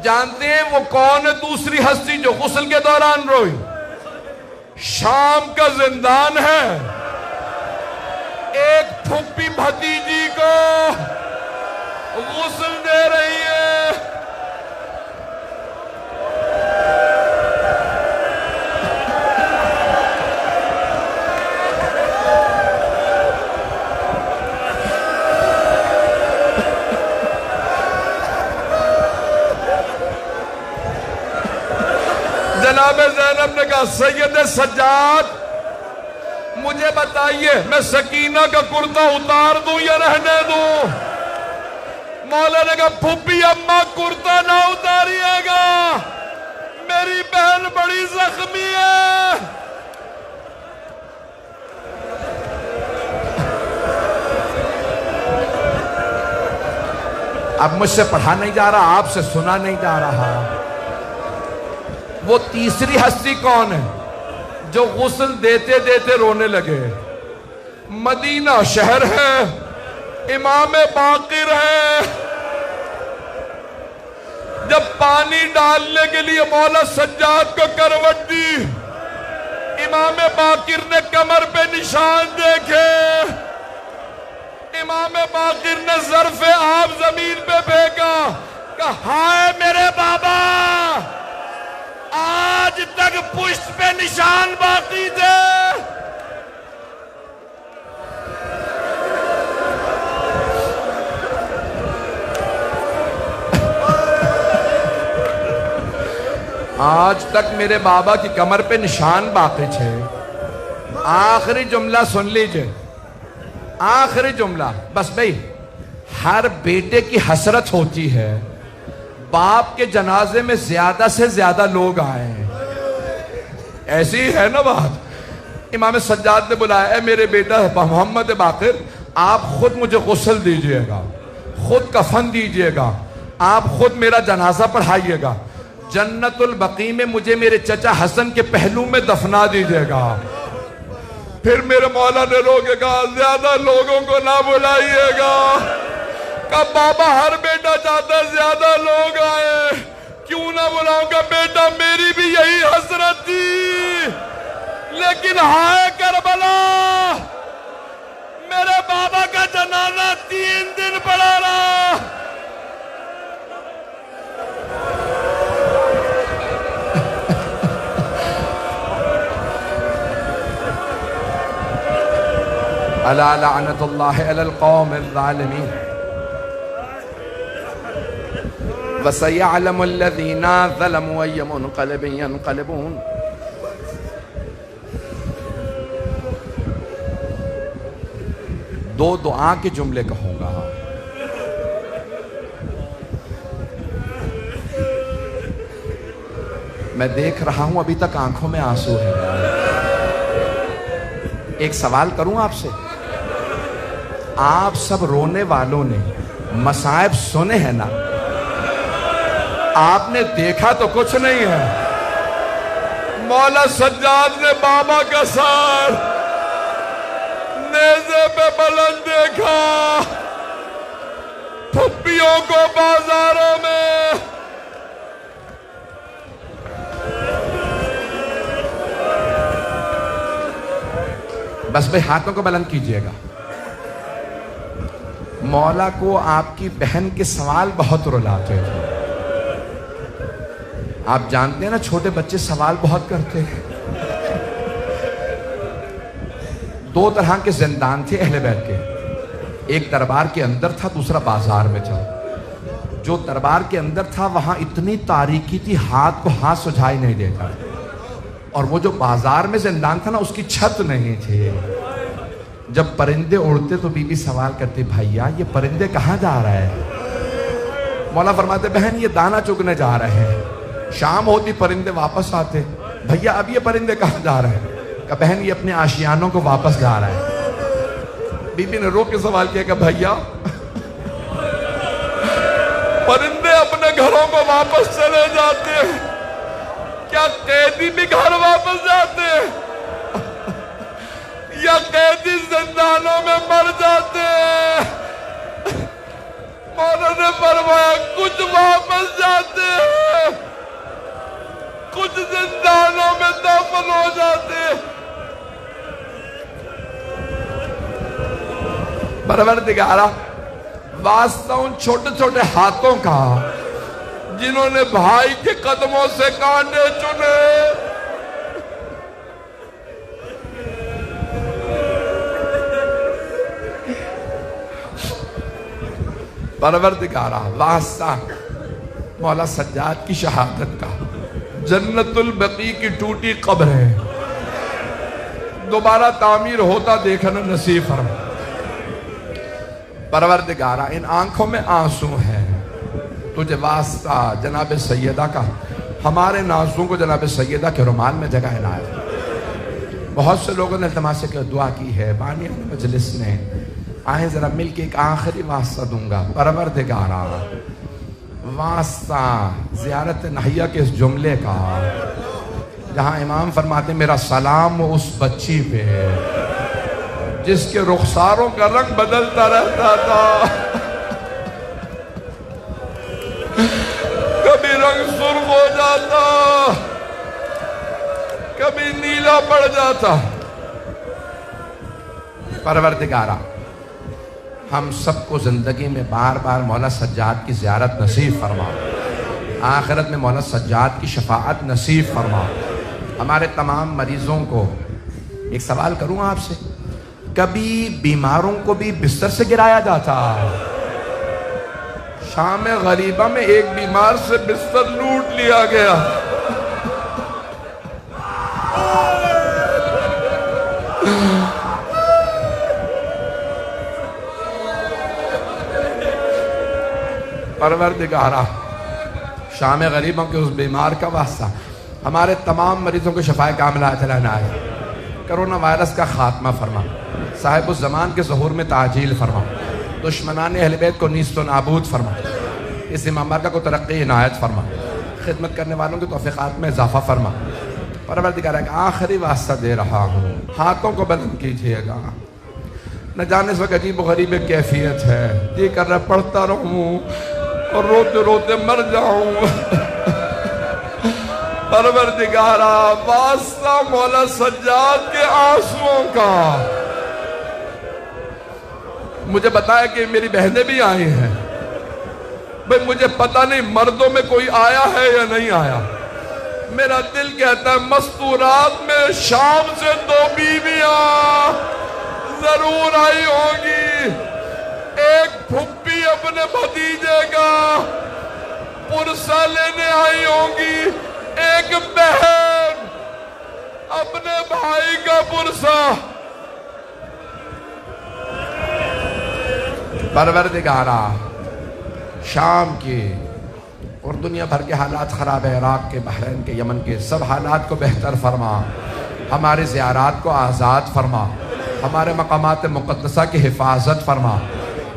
جانتے ہیں وہ کون ہے دوسری ہستی جو غسل کے دوران روئی؟ شام کا زندان ہے. ایک پھپھی بھتیجی کو غسل دے رہی ہے. جناب زینب نے کہا سید سجاد مجھے بتائیے میں سکینہ کا کرتا اتار دوں یا رہنے دوں؟ مولا نے کہا پھپھی اماں کرتا نہ اتاریے گا, میری بہن بڑی زخمی ہے. اب مجھ سے پڑھا نہیں جا رہا, آپ سے سنا نہیں جا رہا. وہ تیسری ہستی کون ہے جو غسل دیتے دیتے رونے لگے؟ مدینہ شہر ہے, امام باقر ہے. جب پانی ڈالنے کے لیے مولا سجاد کو کروٹ دی, امام باقر نے کمر پہ نشان دیکھے. امام باقر نے ظرف آب زمین پہ پھینکا, کہا ہائے میرے بابا, آج تک پشت پہ نشان باقی تھے. آج تک میرے بابا کی کمر پہ نشان باقی تھے. آخری جملہ سن لیجئے, آخری جملہ. بس بھئی ہر بیٹے کی حسرت ہوتی ہے باپ کے جنازے میں زیادہ سے زیادہ لوگ آئے ہیں. ایسی ہے نا بات. امام سجاد نے بلایا, اے میرے بیٹا محمد باقر, آپ خود مجھے غسل دیجئے گا, خود کفن دیجئے گا, آپ خود میرا جنازہ پڑھائیے گا, جنت البقیع میں مجھے میرے چچا حسن کے پہلو میں دفنا دیجئے گا. پھر میرے مولا نے رو کے کہا زیادہ لوگوں کو نہ بلائیے گا. کہا بابا ہر بیٹا چاہتا ہے زیادہ لوگ آئے, کیوں نہ بلاؤں گا بیٹا, میری بھی یہی حسرت تھی. لیکن ہائے کربلا, میرے بابا کا جنازہ 3 دن پڑا رہا. الا لعنت اللہ علی القوم الظالمین. وَسَيَعْلَمُ الَّذِينَ ظَلَمُوا أَيَّ مُنْقَلِبٍ يَنْقَلِبُونَ. دو دعا کے جملے کہوں گا. میں دیکھ رہا ہوں ابھی تک آنکھوں میں آنسو ہے. ایک سوال کروں آپ سے. آپ سب رونے والوں نے مصائب سنے ہیں نا؟ آپ نے دیکھا تو کچھ نہیں ہے. مولا سجاد نے بابا کا سر نیزے پہ بلند دیکھا، پھپھیوں کو بازاروں میں. بس بھائی ہاتھوں کو بلند کیجئے گا. مولا کو آپ کی بہن کے سوال بہت رلاتے تھے. آپ جانتے ہیں نا چھوٹے بچے سوال بہت کرتے ہیں. دو طرح کے زندان تھے اہل بیت کے. ایک دربار کے اندر تھا، دوسرا بازار میں تھا. جو دربار کے اندر تھا وہاں اتنی تاریکی تھی ہاتھ کو ہاتھ سجھائی نہیں دیتا. اور وہ جو بازار میں زندان تھا نا اس کی چھت نہیں تھی. جب پرندے اڑتے تو بی بی سوال کرتے بھائیا یہ پرندے کہاں جا رہے ہیں؟ مولا فرماتے بہن یہ دانا چگنے جا رہے ہیں. شام ہوتی پرندے واپس آتے. بھیا اب یہ پرندے کہاں جا رہے ہیں؟ کہ بہن یہ اپنے آشیانوں کو واپس جا رہے ہیں. بی بی نے رو کے سوال کیا کہ بھیا پرندے اپنے گھروں کو واپس چلے جاتے ہیں، کیا قیدی بھی گھر واپس جاتے ہیں یا قیدی زندانوں میں مر جاتے ہیں؟ مولا نے فرمایا کچھ واپس جاتے ہیں، کچھ زندانوں میں دفن ہو جاتے ہیں. پروردگارا واسطہ ان چھوٹے چھوٹے ہاتھوں کا جنہوں نے بھائی کے قدموں سے کانٹے چنے. پروردگارا واسطہ مولا سجاد کی شہادت کا. جنت البقیع کی ٹوٹی قبر ہے، دوبارہ تعمیر ہوتا دیکھنا نصیب فرما. پروردگارا ان آنکھوں میں آنسو ہیں، تجھے واسطہ جناب سیدہ کا ہمارے نازوں کو جناب سیدہ کے رومال میں جگہ عنایت. بہت سے لوگوں نے التماس سے دعا کی ہے. بانیان مجلس نے آئیں ذرا مل کے ایک آخری واسطہ دوں گا. پروردگارا واسطہ زیارت نحیہ کے اس جملے کا جہاں امام فرماتے میرا سلام اس بچی پہ جس کے رخساروں کا رنگ بدلتا رہتا تھا. کبھی رنگ سرخ ہو جاتا، کبھی نیلا پڑ جاتا. پروردگارا ہم سب کو زندگی میں بار بار مولا سجاد کی زیارت نصیب فرما. آخرت میں مولا سجاد کی شفاعت نصیب فرما. ہمارے تمام مریضوں کو ایک سوال کروں آپ سے. کبھی بیماروں کو بھی بستر سے گرایا جاتا؟ شام غریبہ میں ایک بیمار سے بستر لوٹ لیا گیا. پروردگارا شام غریبوں کے اس بیمار کا واسطہ ہمارے تمام مریضوں کو شفاء کاملہ عطا عنایت. کرونا وائرس کا خاتمہ فرما. صاحب الزمان کے ظہور میں تعجیل فرما. دشمنان اہل بیت کو نیست و نابود فرما. اس امام بارگاہ کو ترقی عنایت فرما. خدمت کرنے والوں کے توفیقات میں اضافہ فرما. پروردگار ایک آخری واسطہ دے رہا ہوں، ہاتھوں کو بلند کیجئے گا. نہ جانے اس وقت عجیب و غریب کیفیت ہے، یہ کر رہا پڑھتا رہوں اور روتے روتے مر جاؤں. پروردگارا واسطہ مولا سجاد کے آنسوؤں کا مجھے بتایا کہ میری بہنیں بھی آئی ہیں. بھئی مجھے پتہ نہیں مردوں میں کوئی آیا ہے یا نہیں آیا. میرا دل کہتا ہے مستورات میں شام سے 2 بیویاں ضرور آئی ہوں گی. ایک پھپھی اپنے بھتیجے کا پرسہ لینے آئی ہوں گی. ایک بہن اپنے بھائی کا پرسہ. پروردگارا شام کے اور دنیا بھر کے حالات خراب ہے، عراق کے، بحرین کے، یمن کے، سب حالات کو بہتر فرما. ہمارے زیارات کو آزاد فرما. ہمارے مقامات مقدسہ کی حفاظت فرما.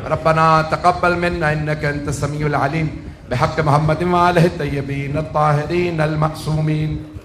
ربنا تقبل منا انك انت السميع العليم بحق محمد وآلہ الطیبین الطاہرین المعصومین.